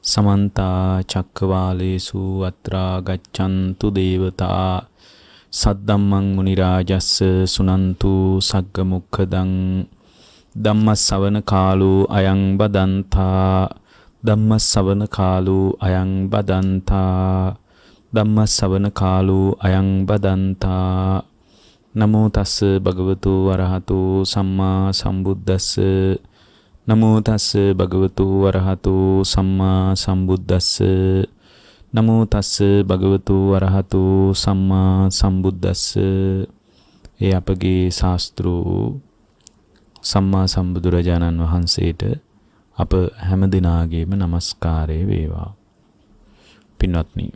समन्ता चक्रवालेषु अत्रा गच्छन्तु देवता सद्धम्मं मुनिराजस्य सुनन्तु सग्गमुखदं धम्मश्रवण कालो अयं बदन्ता धम्मश्रवण कालो अयं बदन्ता धम्मश्रवण कालो अयं बदन्ता नमो तस् भगवतो अरहतो सम्मा सम्बुद्धस्स नमो तस् भगवतो अरहतो सम्मा सम्बुद्धस्स नमो तस् भगवतो अरहतो सम्मा सम्बुद्धस्ස ඒ අපගේ ශාස්ත්‍රෝ සම්මා සම්බුදුරජාණන් වහන්සේට අප හැම දිනාගේම নমස්කාරය වේවා. පින්වත්නි,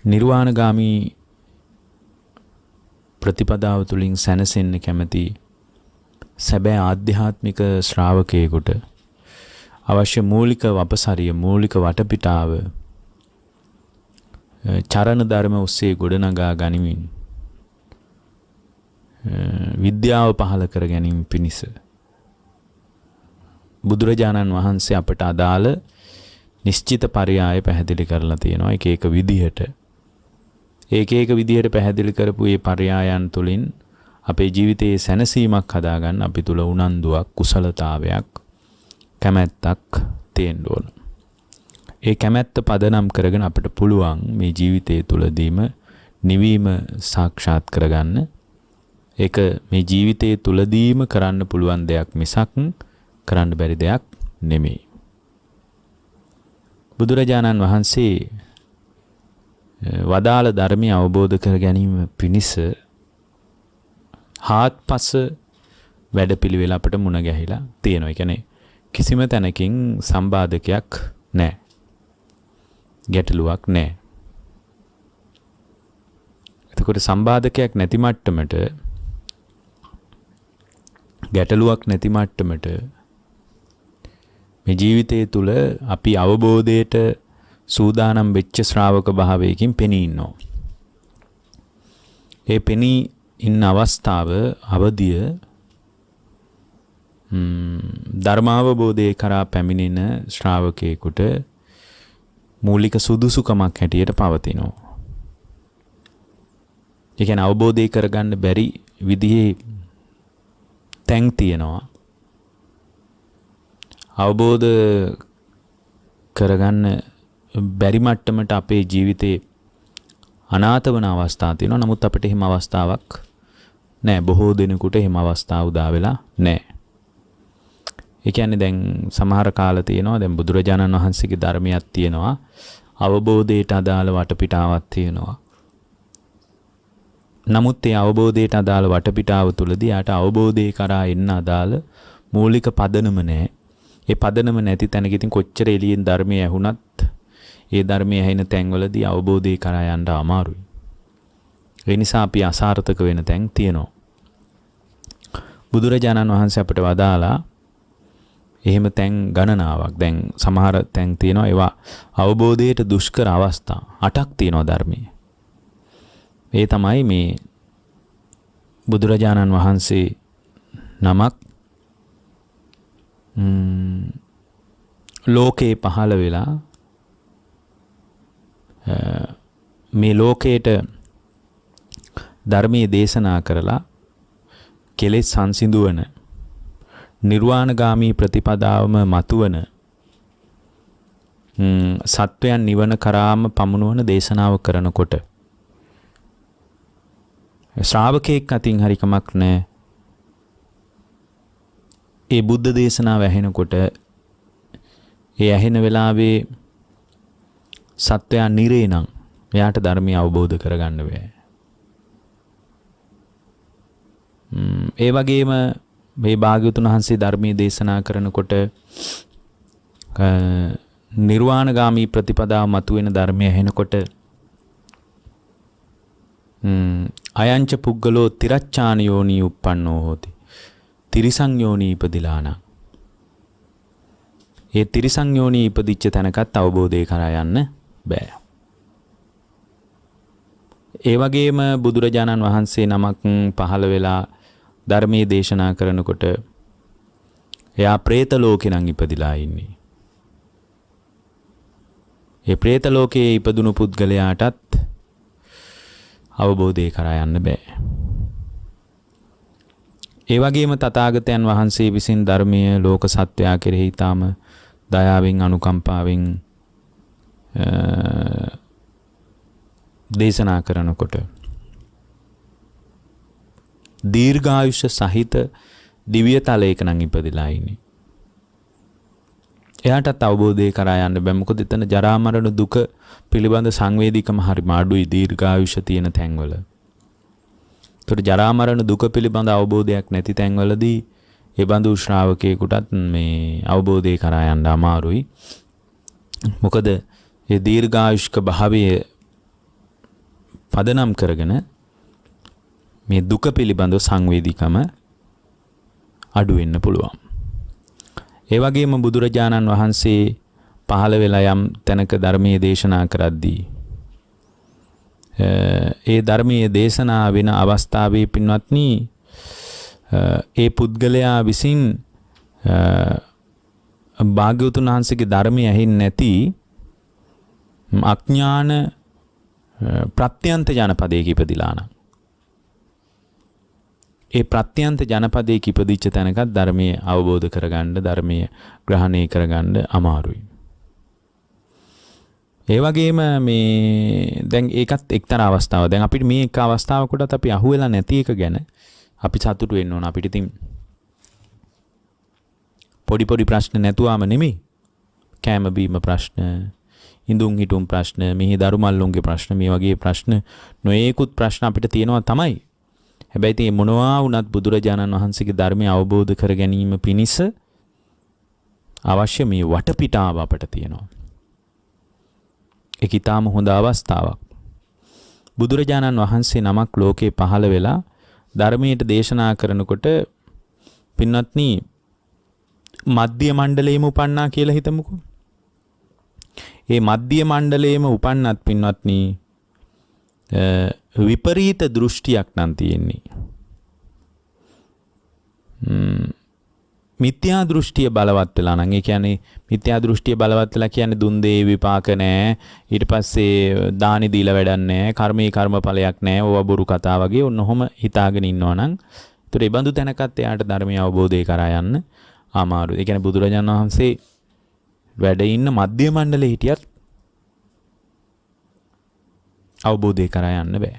නිර්වාණගාමී ප්‍රතිපදාව තුලින් සැනසෙන්න කැමැති සැබෑ ආධ්‍යාත්මික ශ්‍රාවකයෙකුට අවශ්‍ය මූලික වපසරිය මූලික වටපිටාව චරණ ධර්ම ඔස්සේ ගොඩනගා ගනිමින් විද්‍යාව පහළ කර ගැනීම පිණිස බුදුරජාණන් වහන්සේ අපට අදාළ නිශ්චිත පරයය පැහැදිලි කරලා තියෙනවා. එක එක විදිහට එක විදිහට පැහැදිලි කරපු මේ පරයයන් තුලින් අපේ ජීවිතයේ සැනසීමක් හදාගන්න අපි තුල උනන්දුවක් කුසලතාවයක් කැමැත්තක් තියෙන්න ඕන. ඒ කැමැත්ත පදනම් කරගෙන අපිට පුළුවන් මේ ජීවිතය තුලදීම නිවීම සාක්ෂාත් කරගන්න. ඒක මේ ජීවිතයේ තුලදීම කරන්න පුළුවන් දෙයක් මිසක් කරන්න බැරි දෙයක් නෙමෙයි. බුදුරජාණන් වහන්සේ වදාළ ධර්මය අවබෝධ කර ගැනීම පිණිස හාත්පස වැඩපිළිවෙල අපිට මුණ ගැහිලා තියෙනවා. ඒ කියන්නේ කිසිම තැනකින් සම්බාධකයක් නැහැ. ගැටලුවක් නැහැ. එතකොට සම්බාධකයක් නැති මට්ටමට ගැටලුවක් නැති මට්ටමට මේ ජීවිතයේ තුල අපි අවබෝධයට සූදානම් වෙච්ච ශ්‍රාවක භාවයකින් පෙනී ඉන්නවා. ඒ පෙනී ඉන්න අවස්ථාව අවදිය ධර්මාවබෝධය කරා පැමිණෙන ශ්‍රාවකයෙකුට මූලික සුදුසුකමක් හැටියට පවතිනවා. ඒ කියන්නේ අවබෝධය කරගන්න බැරි විදිහේ තැන් තියෙනවා. අවබෝධ කරගන්න බැරි මට්ටමට අපේ ජීවිතේ අනාථ වන අවස්ථා තියෙනවා. නමුත් අපිට එහෙම අවස්ථාවක් නැහැ. බොහෝ දෙනෙකුට එහෙම අවස්ථා උදා වෙලා නැහැ. ඒ කියන්නේ දැන් සමහර කාල තියෙනවා දැන් බුදුරජාණන් වහන්සේගේ ධර්මයක් තියෙනවා. අවබෝධයට අදාළ වටපිටාවක් තියෙනවා. නමුත් ඒ අවබෝධයට අදාළ වටපිටාව තුළදී යාට අවබෝධය කරා එන්න අදාළ මූලික පදනම නැහැ. ඒ පදනම නැති තැනක ඉතින් කොච්චර එළියෙන් ධර්මය ඇහුණත් ඒ ධර්මය ඇහෙන තැන්වලදී අවබෝධය කරා යන්න අමාරුයි. ඒ නිසා අපි අසාර්ථක වෙන තැන් තියෙනවා. බුදුරජාණන් වහන්සේ අපිට වදාලා එහෙම තැන් ගණනාවක් දැන් සමහර තැන් තියෙනවා ඒවා අවබෝධයට දුෂ්කර අවස්ථා 8ක් තියෙනවා ධර්මයේ. ඒ තමයි මේ බුදුරජාණන් වහන්සේ නමක් ලෝකේ පහළ වෙලා මේ ලෝකයට ධර්මයේ දේශනා කරලා කෙලෙස් සංසිඳුවන නිර්වාණගාමී ප්‍රතිපදාවම මතුවන සත්වයන් නිවන කරාම පමුණුවන දේශනාව කරනකොට ශ්‍රාවකෙක් අතින් හරි කමක් නැහැ. ඒ බුද්ධ දේශනාව ඇහෙනකොට ඒ ඇහෙන වෙලාවේ සත්වයන් නිරේ නම් එයාට ධර්මය අවබෝධ කරගන්න බෑ. ඒ වගේම මේ භාග්‍යවතුන් වහන්සේ ධර්මයේ දේශනා කරනකොට නිර්වාණගාමී ප්‍රතිපදාව මතුවෙන ධර්මය ඇහෙනකොට අයංච පුග්ගලෝ තිරච්ඡාන යෝනි උප්පන්නෝ හෝති. තිරිසං යෝනි ඉපදිලාන. ඒ තිරිසං යෝනි ඉපදිච්ච තැනකත් අවබෝධය කරා යන්න බෑ. ඒ වගේම බුදුරජාණන් වහන්සේ නමක් පහළ වෙලා ධර්මයේ දේශනා කරනකොට එයා പ്രേත ලෝකේ නම් ඉපදිලා ඉන්නේ. ඒ പ്രേත ලෝකයේ ඉපදුණු පුද්ගලයාටත් අවබෝධය කරා යන්න බෑ. ඒ වගේම තථාගතයන් වහන්සේ විසින් ධර්මයේ ලෝක සත්වයා කෙරෙහි තාම දයාවෙන් අනුකම්පාවෙන් දේශනා කරනකොට දීර්ඝායුෂ සහිත දිව්‍ය තලයක නම් ඉපදිලා ඉන්නේ. එයාටත් අවබෝධය කරා යන්න බෑ. මොකද එතන ජරා මරණ දුක පිළිබඳ සංවේදීකම හරිම අඩුයි දීර්ඝායුෂ තියෙන තැන්වල. ඒතර ජරා මරණ දුක පිළිබඳ අවබෝධයක් නැති තැන්වලදී ඒ බඳු ශ්‍රාවකයෙකුටත් මේ අවබෝධය කරා යන්න අමාරුයි. මොකද ඒ දීර්ඝායුෂ්ක භාවය පදනම් කරගෙන මේ දුක පිළිබඳ සංවේදීකම අඩු වෙන්න පුළුවන්. ඒ වගේම බුදුරජාණන් වහන්සේ පහළ වෙලා යම් තැනක ධර්මයේ දේශනා කරද්දී ඒ ධර්මයේ දේශනා වෙන අවස්ථාවේ පින්වත්නි ඒ පුද්ගලයා විසින් භාග්‍යවතුන් වහන්සේගේ ධර්මය ඇහෙන්නේ නැති අඥාන ප්‍රත්‍යන්ත ජනපදයක ඉපදිලා නම් ඒ ප්‍රත්‍යන්ත ජනපදයක ඉපදිච්ච තැනකත් ධර්මයේ අවබෝධ කරගන්න ධර්මයේ ග්‍රහණය කරගන්න අමාරුයි. ඒ වගේම මේ දැන් ඒකත් එක්තරා අවස්ථාවක්. දැන් අපිට මේ එක අවස්ථාවකටත් අපි අහුවෙලා නැති එක ගැන අපි සතුටු වෙන්න ඕන. අපිට ඉතින් පොඩි ප්‍රශ්න නැතුවම නෙමෙයි. කෑම බීම ප්‍රශ්න, ඉඳුන් හිටුම් ප්‍රශ්න, මිහි දරුමල්ලුන්ගේ ප්‍රශ්න, මේ වගේ ප්‍රශ්න නොයේකුත් ප්‍රශ්න අපිට තියෙනවා තමයි. හැබැයි ඉතින් මොනවා වුණත් බුදුරජාණන් වහන්සේගේ ධර්මය අවබෝධ කර ගැනීම පිණිස අවශ්‍ය මේ වටපිටාව අපට තියෙනවා. ඒක ඊටාම හොඳ අවස්ථාවක්. බුදුරජාණන් වහන්සේ නමක් ලෝකේ පහළ වෙලා ධර්මයට දේශනා කරනකොට පින්වත්නි මධ්‍ය මණ්ඩලයේම උපන්නා කියලා හිතමුකෝ. ඒ මධ්‍ය මණ්ඩලයේම උපන්නත් පින්වත්නි විපරීත දෘෂ්ටියක් නම් තියෙන්නේ. මිත්‍යා දෘෂ්ටිය බලවත් වෙලා නම් ඒ කියන්නේ මිත්‍යා දෘෂ්ටිය බලවත් වෙලා කියන්නේ දුන් දේ විපාක නැහැ. ඊට පස්සේ දානි දීලා වැඩක් නැහැ. කර්මයේ කර්මඵලයක් නැහැ. ඕවා බොරු කතා වගේ ඔන්නෝම හිතාගෙන ඉන්නවා නම් ඒතර ඒ බඳු තැනකත් එයාට ධර්මය අවබෝධය කරා යන්න අමාරුයි. ඒ කියන්නේ බුදුරජාණන් වහන්සේ වැඩ ඉන්න මධ්‍ය මණ්ඩලයේ හිටියත් අවබෝධය කරා යන්න බෑ.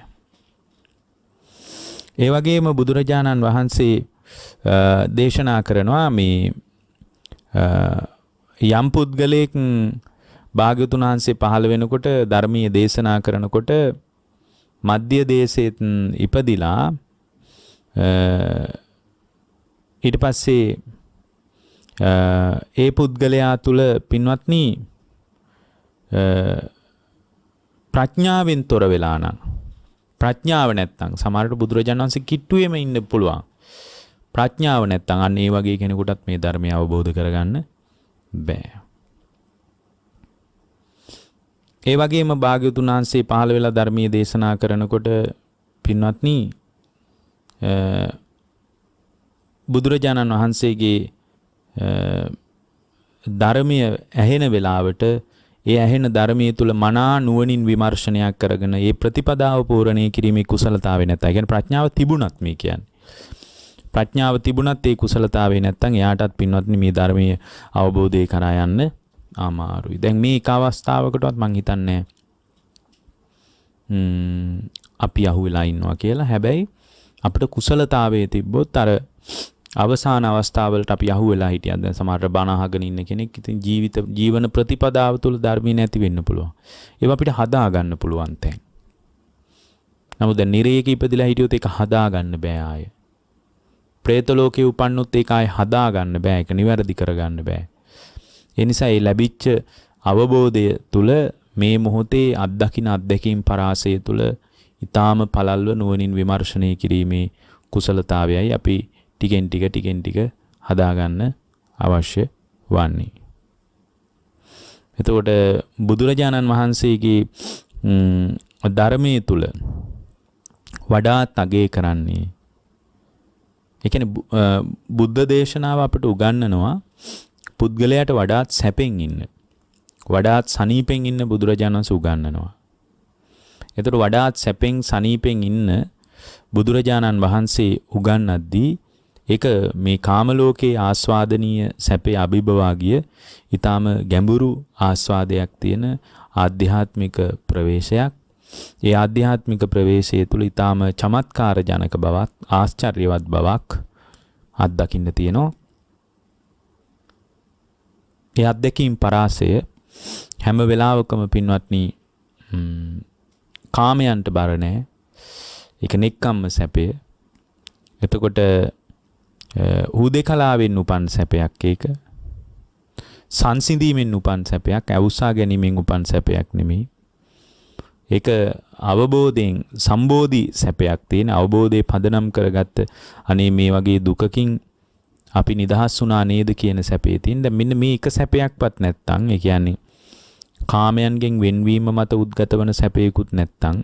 ඒ වගේම බුදුරජාණන් වහන්සේ දේශනා කරනවා මේ යම් පුද්ගලයෙක් භාග්‍යවතුන් වහන්සේ පහළ වෙනකොට ධර්මීය දේශනා කරනකොට මධ්‍ය දේශෙත් ඉපදිලා ඊට පස්සේ ඒ පුද්ගලයා තුල පින්වත්නි ප්‍රඥාවෙන් තොර වෙලා නම් ප්‍රඥාව නැත්තම් සමහරට බුදුරජාණන් වහන්සේ කිට්ටුවේම ඉන්න පුළුවන්. ප්‍රඥාව නැත්තම් අන්න ඒ වගේ කෙනෙකුටත් මේ ධර්මය අවබෝධ කරගන්න බෑ. ඒ වගේම භාග්‍යවතුන් වහන්සේ පහළ වෙලා ධර්මීය දේශනා කරනකොට පින්වත්නි බුදුරජාණන් වහන්සේගේ ධර්මය ඇහෙන වෙලාවට ඒ ඇහෙන ධර්මයේ තුල මනා නුවණින් විමර්ශනයක් කරගෙන ඒ ප්‍රතිපදාව පූර්ණේ කිරීමේ කුසලතාවේ නැත. ඒ කියන්නේ ප්‍රඥාව තිබුණත් මේ කියන්නේ. ප්‍රඥාව තිබුණත් ඒ කුසලතාවේ නැත්තම් එයාටත් පින්වත්නි මේ ධර්මයේ අවබෝධය කරා යන්න අමාරුයි. දැන් මේ එක අවස්ථාවකටවත් මං හිතන්නේ අපි අහුවෙලා ඉන්නවා කියලා. හැබැයි අපිට කුසලතාවයේ තිබ්බොත් අර අවසාන අවස්ථාවලට අපි අහුවෙලා හිටියත් දැන් සමහරට බණ අහගෙන ඉන්න කෙනෙක් ඉතින් ජීවන ප්‍රතිපදාව තුළ ධර්මී නැති වෙන්න පුළුවන්. ඒවා අපිට හදා ගන්න පුළුවන් තැන්. නමුත් දැන් නිරේක ඉපදිලා හිටියොත් ඒක හදා ගන්න බෑ ආයේ. പ്രേත ලෝකේ උපන්නොත් ඒක ආයේ හදා ගන්න බෑ. ඒක නිවැරදි කර ගන්න බෑ. ඒ නිසා මේ ලැබිච්ච අවබෝධය තුළ මේ මොහොතේ අත්දකින්න අත්දැකීම් පරාසය තුළ ඊටාම පළල්ව නුවණින් විමර්ශනය කිරීමේ කුසලතාවයයි අපි ටිකෙන් ටික හදාගන්න අවශ්‍ය වන්නේ. එතකොට බුදුරජාණන් වහන්සේගේ ධර්මයේ තුල වඩාත් අගය කරන්නේ ඒ කියන්නේ බුද්ධ දේශනාව අපට උගන්වනවා පුද්ගලයාට වඩාත් සැපෙන් ඉන්න. වඩාත් සනීපෙන් ඉන්න බුදුරජාණන් වහන්සේ උගන්වනවා. ඒතර වඩාත් සැපෙන් සනීපෙන් ඉන්න බුදුරජාණන් වහන්සේ උගන්වද්දී ඒක මේ කාම ලෝකයේ ආස්වාදනීය සැපේ අභිභවා ගිය ඊටාම ගැඹුරු ආස්වාදයක් තියෙන ආධ්‍යාත්මික ප්‍රවේශයක්. ඒ ආධ්‍යාත්මික ප්‍රවේශය තුළ ඊටාම චමත්කාර ජනක බවක් ආශ්චර්යවත් බවක් අත්දකින්න තියෙනවා. ඒ අත්දැකීම් පරාසය හැම වෙලාවකම පින්වත්නි කාමයන්ට බර නැහැ. ඒක නෙක්කම්ම සැපය. එතකොට හුදේකලාවෙන් උපන් සැපයක් ඒක. සංසිඳීමෙන් උපන් සැපයක්, අවුස්සා ගැනීමෙන් උපන් සැපයක් නෙමෙයි. ඒක අවබෝධයෙන් සම්බෝධි සැපයක් තියෙන අවබෝධයේ පදනම් කරගත්ත අනේ මේ වගේ දුකකින් අපි නිදහස් වුණා නේද කියන සැපේ තියෙන. දැන් මෙන්න මේ එක සැපයක්වත් නැත්තම් ඒ කියන්නේ කාමයන්ගෙන් වෙන්වීම මත උද්ගත වන සැපේකුත් නැත්තම්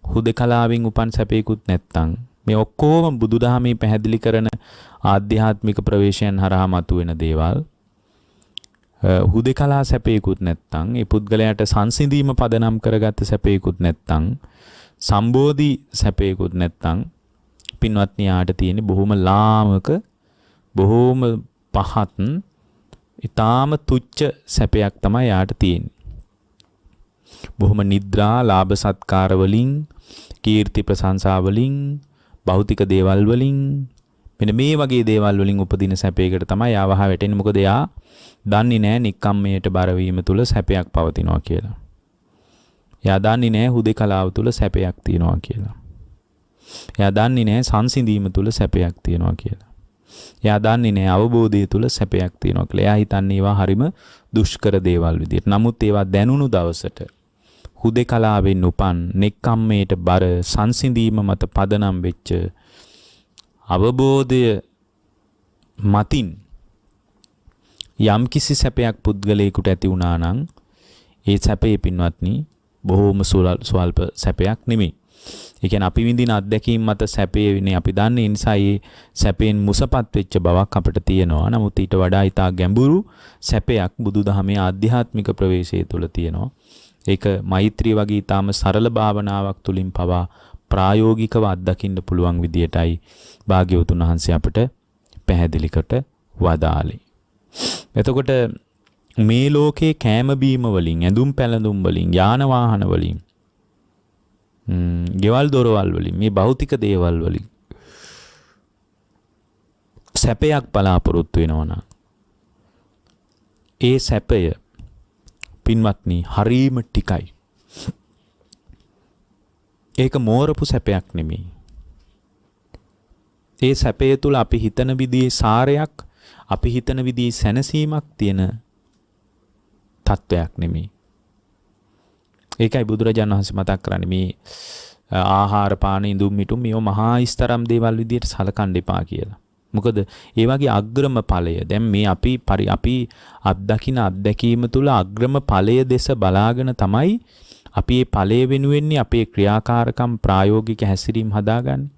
හුදේකලාවෙන් උපන් සැපේකුත් නැත්තම් මේ ඔක්කොම බුදුදහමේ පැහැදිලි කරන ආධ්‍යාත්මික ප්‍රවේශයන් හරහා මතුවෙන දේවල්. හුදේකලා සැපේකුත් නැත්තම් ඒ පුද්ගලයාට සංසිඳීම පදනම් කරගත්ත සැපේකුත් නැත්තම් සම්බෝධි සැපේකුත් නැත්තම් පින්වත්නි යාට තියෙන බොහොම ලාමක බොහොම පහත් ඊටාම තුච්ච සැපයක් තමයි යාට තියෙන්නේ. බොහොම නිද්‍රා ලාභ සත්කාර වලින් කීර්ති ප්‍රශංසා වලින් භෞතික දේවල් වලින් මෙන්න මේ වගේ දේවල් වලින් උපදින සැපයකට තමයි යාවහ වැටෙන්නේ. මොකද යා දන්නේ නැහැ නික්කම්මයට බර වීම තුල සැපයක් පවතිනවා කියලා. එයා දන්නේ නැහැ හුදේකලාව තුල සැපයක් තියෙනවා කියලා. එයා දන්නේ නැහැ සංසිඳීම තුල සැපයක් තියෙනවා කියලා. එයා දන්නේ නැහැ අවබෝධය තුල සැපයක් තියෙනවා කියලා. එයා හිතන්නේ ඒවා හරිම දුෂ්කර දේවල් විදියට. නමුත් ඒවා දැනුණු දවසට හුදේකලාවෙන් උපන් නෙක්කම්මයට බර සංසිඳීම මත පදනම් වෙච්ච අවබෝධය මතින් යම් කිසි සැපයක් පුද්ගලයෙකුට ඇති වුණා නම් ඒ සැපේ පින්වත්නි බොහෝම ස්වල්ප සැපයක් නෙමෙයි. ඒ කියන්නේ අපි විඳින අත්දැකීම් මත සැපේනේ අපි දන්නේ. නිසා මේ සැපෙන් මුසපත් වෙච්ච බවක් අපිට තියෙනවා. නමුත් ඊට වඩා ඊට ගැඹුරු සැපයක් බුදුදහමේ ආධ්‍යාත්මික ප්‍රවේශය තුළ තියෙනවා. ඒක මෛත්‍රී වගේ ඊටාම සරල භාවනාවක් තුලින් පවා ප්‍රායෝගිකව අත්දකින්න පුළුවන් විදියටයි භාග්‍යවතුන් වහන්සේ අපට පැහැදිලි කොට වදාළේ. එතකොට මේ ලෝකේ කෑම බීම වලින්, ඇඳුම් පැළඳුම් වලින්, යාන වාහන වලින්, ගෙවල් දොරවල් වලින්, මේ භෞතික දේවල් වලින් සැපයක් බලාපොරොත්තු වෙනවා නම් ඒ සැපය පින්වත්නි හරීම ටිකයි. ඒක මෝරපු සැපයක් නෙමෙයි. ඒ සැපය තුල අපි හිතන විදිහේ සාරයක්, අපි හිතන විදිහේ සැනසීමක් තියෙන තත්වයක් නෙමෙයි. ඒකයි බුදුරජාණන් වහන්සේ මතක් කරන්නේ මේ ආහාර පාන ඉඳුම් මිටුම් මේව මහා ඉස්තරම් දේවල් විදිහට සලකන්න එපා කියලා. මොකද ඒ වගේ අග්‍රම ඵලය දැන් මේ අපි අත්දකින අත්දැකීම තුළ අග්‍රම ඵලය දෙස බලාගෙන තමයි අපි මේ ඵලය වෙනුවෙන් අපේ ක්‍රියාකාරකම් ප්‍රායෝගික හැසිරීම හදාගන්නේ.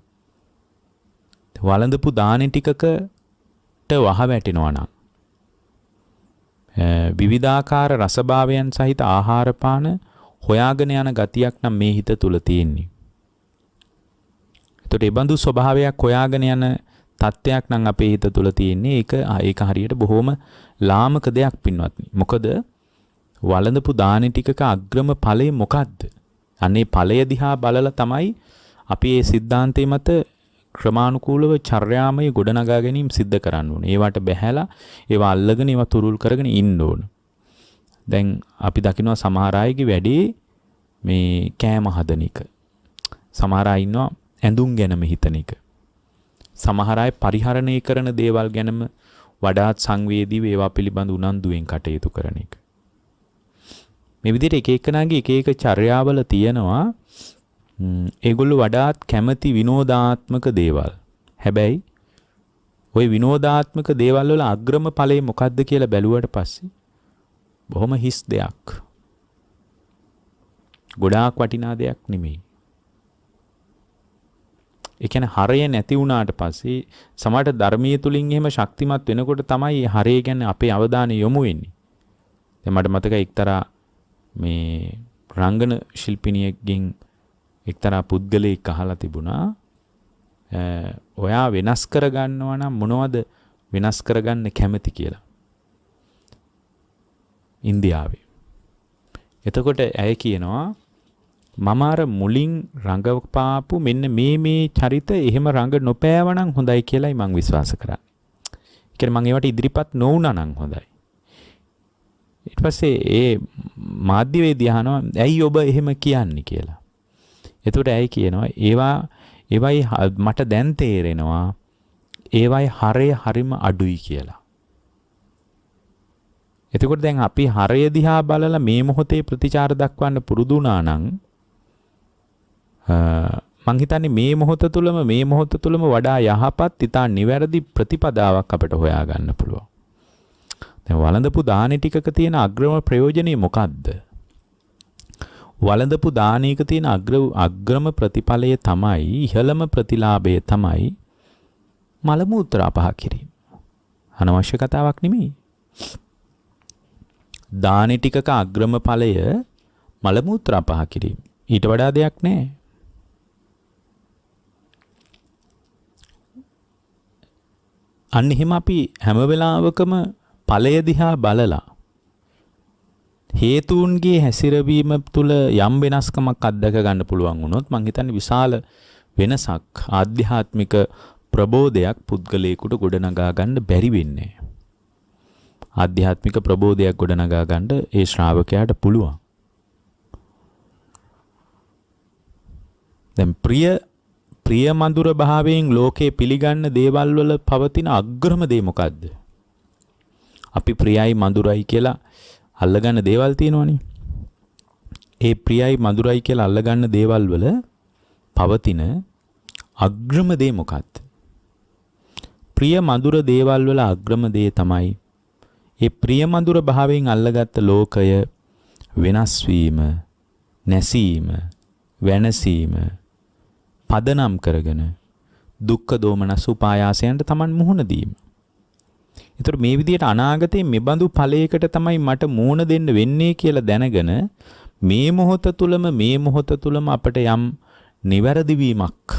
වළඳපු දානේ ටිකකට වහ වැටෙනවා නම් විවිධාකාර රසභාවයන් සහිත ආහාර පාන හොයාගෙන යන ගතියක් නම් මේ හිත තුල තියෙන්නේ. ඒතකොට ඒ බඳු ස්වභාවයක් හොයාගෙන යන තත්ත්වයක් නම් අපේ හිත තුල තියෙන්නේ. ඒක හරියට බොහොම ලාමක දෙයක් පින්වත්නි. මොකද වළඳපු දානේ ටිකක අග්‍රම ඵලය මොකද්ද? අනේ ඵලය දිහා බලලා තමයි අපි මේ સિદ્ધාන්තයේ මත ක්‍රමානුකූලව චර්යාමය ගොඩනගා ගැනීම සිද්ධ කරන්න ඕනේ. ඒවට බැහැලා ඒවා අල්ලගෙන ඒවා තුරුල් කරගෙන ඉන්න ඕන. දැන් අපි දකිනවා සමහර අයගේ වැඩේ මේ කෑම හදන එක. සමහර අය ඉන්නවා ඇඳුම් ගැනම හිතන එක. සමහර අය පරිහරණය කරන දේවල් ගැනම වඩාත් සංවේදීව ඒවා පිළිබඳ උනන්දුවෙන් කටයුතු කරන එක. මේ විදිහට එක එකනාගේ එක එක චර්යාවල තියෙනවා ඒගොල්ලෝ වඩාත් කැමති විනෝදාත්මක දේවල්. හැබැයි ওই විනෝදාත්මක දේවල් වල අග්‍රම ඵලය මොකද්ද කියලා බැලුවට පස්සේ බොහොම හිස් දෙයක්. ගොඩාක් වටිනා දෙයක් නෙමෙයි. ඒ කියන්නේ හරය නැති වුණාට පස්සේ සමහරට ධර්මීය තුලින් එහෙම ශක්තිමත් වෙනකොට තමයි හරය ගැන අපේ අවධානය යොමු වෙන්නේ. දැන් මට මතකයි එක්තරා මේ රංගන ශිල්පිනියෙක්ගෙන් එක්තරා පුද්ගලයෙක් අහලා තිබුණා ඔයා වෙනස් කරගන්නවා නම් මොනවද වෙනස් කරගන්න කැමති කියලා. ඉන්දියාවේ. එතකොට ඇය කියනවා මම අර මුලින් රඟපාපු මෙන්න මේ චරිත එහෙම රඟ නොපෑවනම් හොඳයි කියලායි මං විශ්වාස කරන්නේ. ඒ කියන්නේ මං ඒවට ඉදිරිපත් නොවුණා නම් හොඳයි. ඊට පස්සේ ඒ මාධ්‍යවේදී අහනවා ඇයි ඔබ එහෙම කියන්නේ කියලා. එතකොට ඇයි කියනවා ඒවයි මට දැන් තේරෙනවා ඒවයි හරය හරිම අඩුයි කියලා. එතකොට දැන් අපි හරය දිහා බලලා මේ මොහොතේ ප්‍රතිචාර දක්වන්න පුරුදු වුණා නම් මං හිතන්නේ මේ මොහොත තුළම වඩා යහපත් ඉතා නිවැරදි ප්‍රතිපදාවක් අපිට හොයාගන්න පුළුවන්. දැන් වළඳපු දානේ ටිකක තියෙන අග්‍රම ප්‍රයෝජනේ මොකද්ද? වළඳපු දානයක තියෙන අග්‍රම ප්‍රතිඵලය තමයි ඉහළම ප්‍රතිලාභය තමයි මල මූත්‍ර අපහ කිරීම. අනවශ්‍ය කතාවක් නෙමෙයි. දානේ ටිකක අග්‍රම ඵලය මල මූත්‍ර අපහ කිරීම. ඊට වඩා දෙයක් නැහැ. අන්න එහෙම අපි හැම වෙලාවකම ඵලය දිහා බලලා හේතුන්ගේ හැසිරවීම තුළ යම් වෙනස්කමක් අත්දැක ගන්න පුළුවන් වුණොත් මං හිතන්නේ විශාල වෙනසක් ආධ්‍යාත්මික ප්‍රබෝධයක් පුද්ගලයෙකුට ගොඩනගා ගන්න බැරි වෙන්නේ. ආධ්‍යාත්මික ප්‍රබෝධයක් ගොඩනගා ගන්න ඒ ශ්‍රාවකයාට පුළුවන්. දැන් ප්‍රිය මధుර භාවයෙන් ලෝකේ පිළිගන්න දේවල් වල පවතින අග්‍රම දේ මොකද්ද? අපි ප්‍රියයි මధుරයි කියලා අල්ලගන්න දේවල් තියෙනවනේ. ඒ ප්‍රියයි මధుරයි කියලා අල්ලගන්න දේවල් වල පවතින අග්‍රම දේ මොකක්ද? ප්‍රිය මధుර දේවල් වල අග්‍රම දේ තමයි ඒ ප්‍රිය මధుර භාවයෙන් අල්ලගත්ත ලෝකය වෙනස් වීම, නැසීම, වෙනසීම පදනම් කරගෙන දුක්ඛ දෝමනස් උපායාසයන්ට Taman මුහුණ දීම. ඒතර මේ විදිහට අනාගතයේ මෙබඳු ඵලයකට තමයි මට මුහුණ දෙන්න වෙන්නේ කියලා දැනගෙන මේ මොහොත තුලම අපිට යම් නිවැරදි වීමක්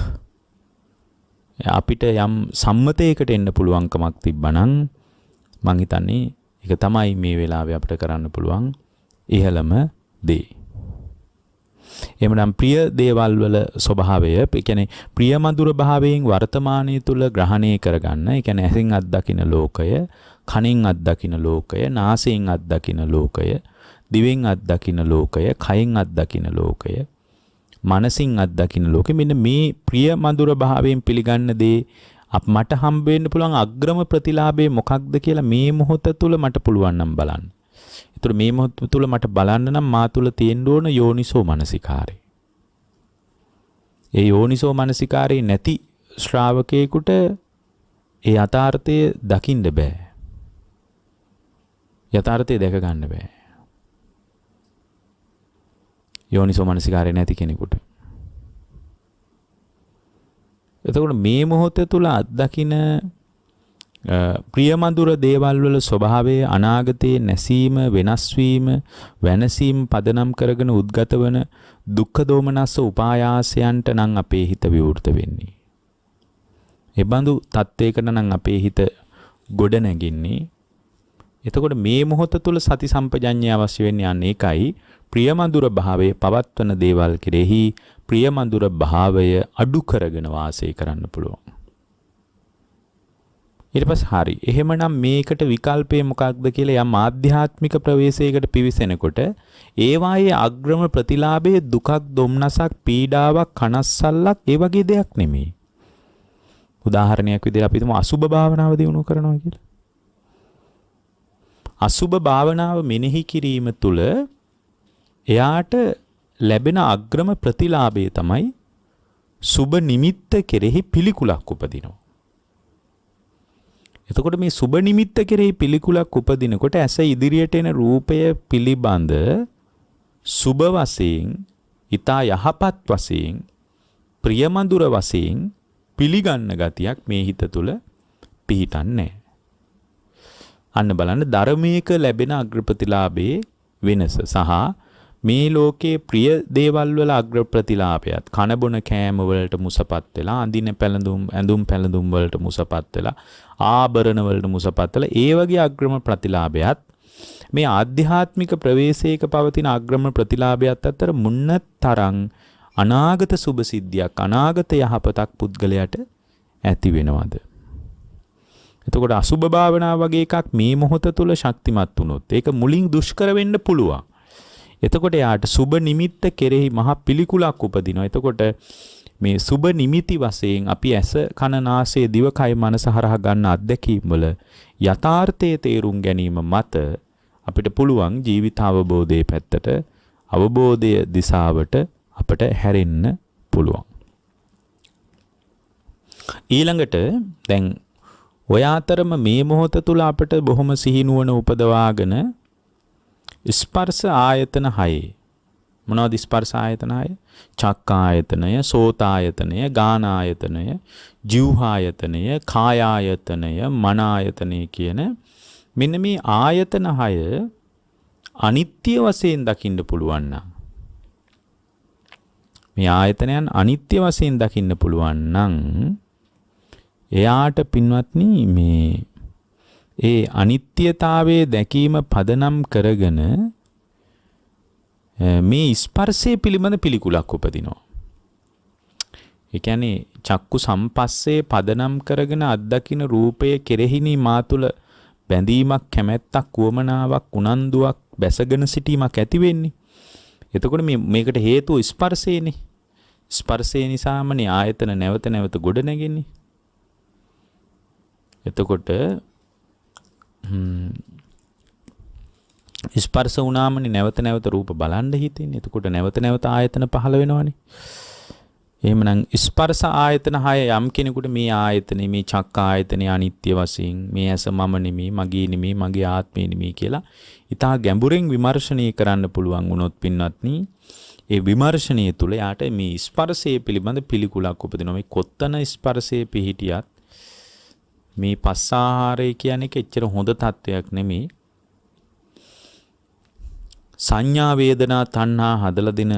අපිට යම් සම්මතයකට එන්න පුළුවන්කමක් තිබ්බනම් මං හිතන්නේ ඒක තමයි මේ වෙලාවේ අපිට කරන්න පුළුවන් ඉහළම දේ. එhmenan ප්‍රිය දේවල් වල ස්වභාවය, ඒ කියන්නේ ප්‍රිය මధుර භාවයෙන් වර්තමානයේ තුල ග්‍රහණය කරගන්න, ඒ කියන්නේ ඇසින් අත්දකින්න ලෝකය, කනින් අත්දකින්න ලෝකය, නාසයෙන් අත්දකින්න ලෝකය, දිවෙන් අත්දකින්න ලෝකය, කයෙන් අත්දකින්න ලෝකය, මනසින් අත්දකින්න ලෝකෙ, මෙන්න මේ ප්‍රිය මధుර භාවයෙන් පිළිගන්න දේ මට හම්බ වෙන්න පුළුවන් අග්‍රම ප්‍රතිලාභය මොකක්ද කියලා මේ මොහොත තුල මට පුළුවන් නම් බලන්න. ඒතර මේ මොහොත තුල මට බලන්න නම් මා තුල තියෙන්න ඕන යෝනිසෝ මනසිකාරය. ඒ යෝනිසෝ මනසිකාරය නැති ශ්‍රාවකයෙකුට ඒ යථාර්ථය දකින්න බෑ. යථාර්ථය දැක ගන්න බෑ. යෝනිසෝ මනසිකාරය නැති කෙනෙකුට. එතකොට මේ මොහොත තුල අත්දකින ප්‍රියමధుර දේවල් වල ස්වභාවය අනාගතයේ නැසීම, වෙනස් වීම, වෙනසීම පදනම් කරගෙන උද්ගත වන දුක්ඛ දෝමනස්ස උපායාසයන්ට නම් අපේ හිත විවෘත වෙන්නේ. ඒ බඳු තත්වයකට නම් අපේ හිත ගොඩ නැගින්නේ. එතකොට මේ මොහොත තුල සති සම්පජඤ්ඤය අවශ්‍ය වෙන්නේ අන්න ඒකයි. ප්‍රියමధుර භාවයේ පවත්වන දේවල් කෙරෙහි ප්‍රියමధుර භාවය අඩු කරගෙන වාසය කරන්න පුළුවන්. ඊට පස්සේ හරි. එහෙමනම් මේකට විකල්පය මොකක්ද කියලා යම් ආධ්‍යාත්මික ප්‍රවේශයකට පිවිසෙනකොට ඒවායේ අග්‍රම ප්‍රතිලාභයේ දුකක්, දුම්නසක්, පීඩාවක්, කනස්සල්ලක් ඒ වගේ දෙයක් නෙමෙයි. උදාහරණයක් විදිහට අපි හිතමු අසුබ භාවනාව දිනු කරනවා කියලා. අසුබ භාවනාව මෙනෙහි කිරීම තුළ එයාට ලැබෙන අග්‍රම ප්‍රතිලාභය තමයි සුබ නිමිත්ත කෙරෙහි පිළිකුලක් උපදිනවා. එතකොට මේ සුබ නිමිත්ත කෙරෙහි පිළිකුලක් උපදිනකොට ඇස ඉදිරියට එන රූපය පිළිබඳ සුබ වශයෙන්, ඊතා යහපත් වශයෙන්, ප්‍රියමధుර වශයෙන් පිළිගන්න ගතියක් මේ හිත තුළ පිහිටන්නේ නැහැ. අන්න බලන්න ධර්මයක ලැබෙන අග්‍රප්‍රතිලාභයේ වෙනස සහ මේ ලෝකයේ ප්‍රිය දේවල් වල අග්‍රප්‍රතිලාභයත් කන බොන කෑම වලට මුසපත් වෙලා අඳින පැළඳුම් ඇඳුම් පැළඳුම් වලට මුසපත් වෙලා ආභරණ වලට මුසපත් වෙලා ඒ වගේ අග්‍රම ප්‍රතිලාභයත් මේ ආධ්‍යාත්මික ප්‍රවේශයක පවතින අග්‍රම ප්‍රතිලාභයත් අතර මුන්නතරං අනාගත සුභ සිද්ධියක් අනාගත යහපතක් පුද්ගලයාට ඇති වෙනවද? එතකොට අසුභ භාවනාව වගේ එකක් මේ මොහොත තුල ශක්තිමත් වුණොත් ඒක මුලින් දුෂ්කර වෙන්න පුළුවන්. එතකොට යාට සුබ නිමිත්ත කෙරෙහි මහා පිළිකුලක් උපදිනවා. එතකොට මේ සුබ නිමිති වශයෙන් අපි ඇස කන නාසය දිවකය මනස හරහා ගන්න අත්දැකීම් වල යථාර්ථයේ තේරුම් ගැනීම මත අපිට පුළුවන් ජීවිත අවබෝධයේ පැත්තට අවබෝධය දිශාවට අපට හැරෙන්න පුළුවන්. ඊළඟට දැන් ඔය අතරම මේ මොහොත තුල අපට බොහොම සිහිනුවන උපදවාගෙන ස්පර්ශ ආයතන 6 මොනවද ස්පර්ශ ආයතන 6? චක්ක ආයතනය, සෝත ආයතනය, ගාන ආයතනය, જીවහ ආයතනය, කාය ආයතනය, මන ආයතනය කියන මෙන්න මේ ආයතන 6 අනිත්‍ය වශයෙන් දකින්න පුළුවන් නම් මේ ආයතනයන් අනිත්‍ය වශයෙන් දකින්න පුළුවන් නම් එයාට පින්වත්නි මේ ඒ අනිත්‍යතාවයේ දැකීම පදනම් කරගෙන මේ ස්පර්ශය පිළිබඳ පිළිකුලක් උපදිනවා. ඒ කියන්නේ චක්කු සම්පස්සේ පදනම් කරගෙන අත්දකින්න රූපය කෙරෙහිනි මා තුළ බැඳීමක්, කැමැත්තක්, වමනාවක්, උනන්දුවක් බැසගෙන සිටීමක් ඇති වෙන්නේ. එතකොට මේකට හේතුව ස්පර්ශයනේ. ස්පර්ශය නිසාමනේ ආයතන නැවත නැවත ගොඩ නැගෙන්නේ. එතකොට ස්පර්ශ වුණාමනේ නැවත නැවත රූප බලන්න හිතෙන්නේ. එතකොට නැවත නැවත ආයතන පහළ වෙනවනේ. එහෙමනම් ස්පර්ශ ආයතන 6 යම් කෙනෙකුට මේ ආයතනේ මේ චක්ක ආයතනේ අනිත්‍ය වශයෙන් මේ ඇස මම නෙමෙයි, මගේ නෙමෙයි, මගේ ආත්මේ නෙමෙයි කියලා ඊටා ගැඹුරින් විමර්ශනය කරන්න පුළුවන් වුණොත් පින්වත්නි, ඒ විමර්ශනය තුළ යාට මේ ස්පර්ශයේ පිළිබඳ පිළිකුලක් උපදිනවා. මේ කොත්තන ස්පර්ශයේ පිහිටියත් මේ පස්සාහාරය කියන්නේ එච්චර හොඳ තත්වයක් නෙමෙයි. සංඥා වේදනා තණ්හා හදලා දෙන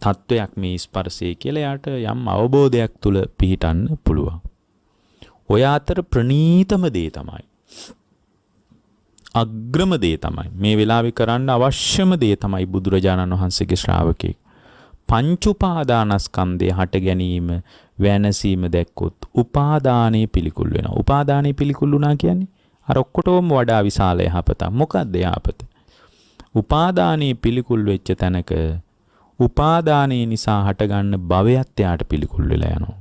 තත්වයක් මේ ස්පර්ශය කියලා යාට යම් අවබෝධයක් තුල පිහිටන්න පුළුවන්. ඔය අතර ප්‍රණීතම දේ තමයි, අග්‍රම දේ තමයි, මේ වෙලාවේ කරන්න අවශ්‍යම දේ තමයි බුදුරජාණන් වහන්සේගේ ශ්‍රාවකෙක් පංච උපාදානස්කන්ධය හට ගැනීම වෙනසීම දැක්කොත් උපාදානයේ පිළිකුල් වෙනවා. උපාදානයේ පිළිකුල් වුණා කියන්නේ අර ඔක්කොටම වඩා විශාල යහපත. මොකක්ද යහපත? උපාදානයේ පිළිකුල් වෙච්ච තැනක උපාදානයේ නිසා හටගන්න භවයත් යාට පිළිකුල් වෙලා යනවා.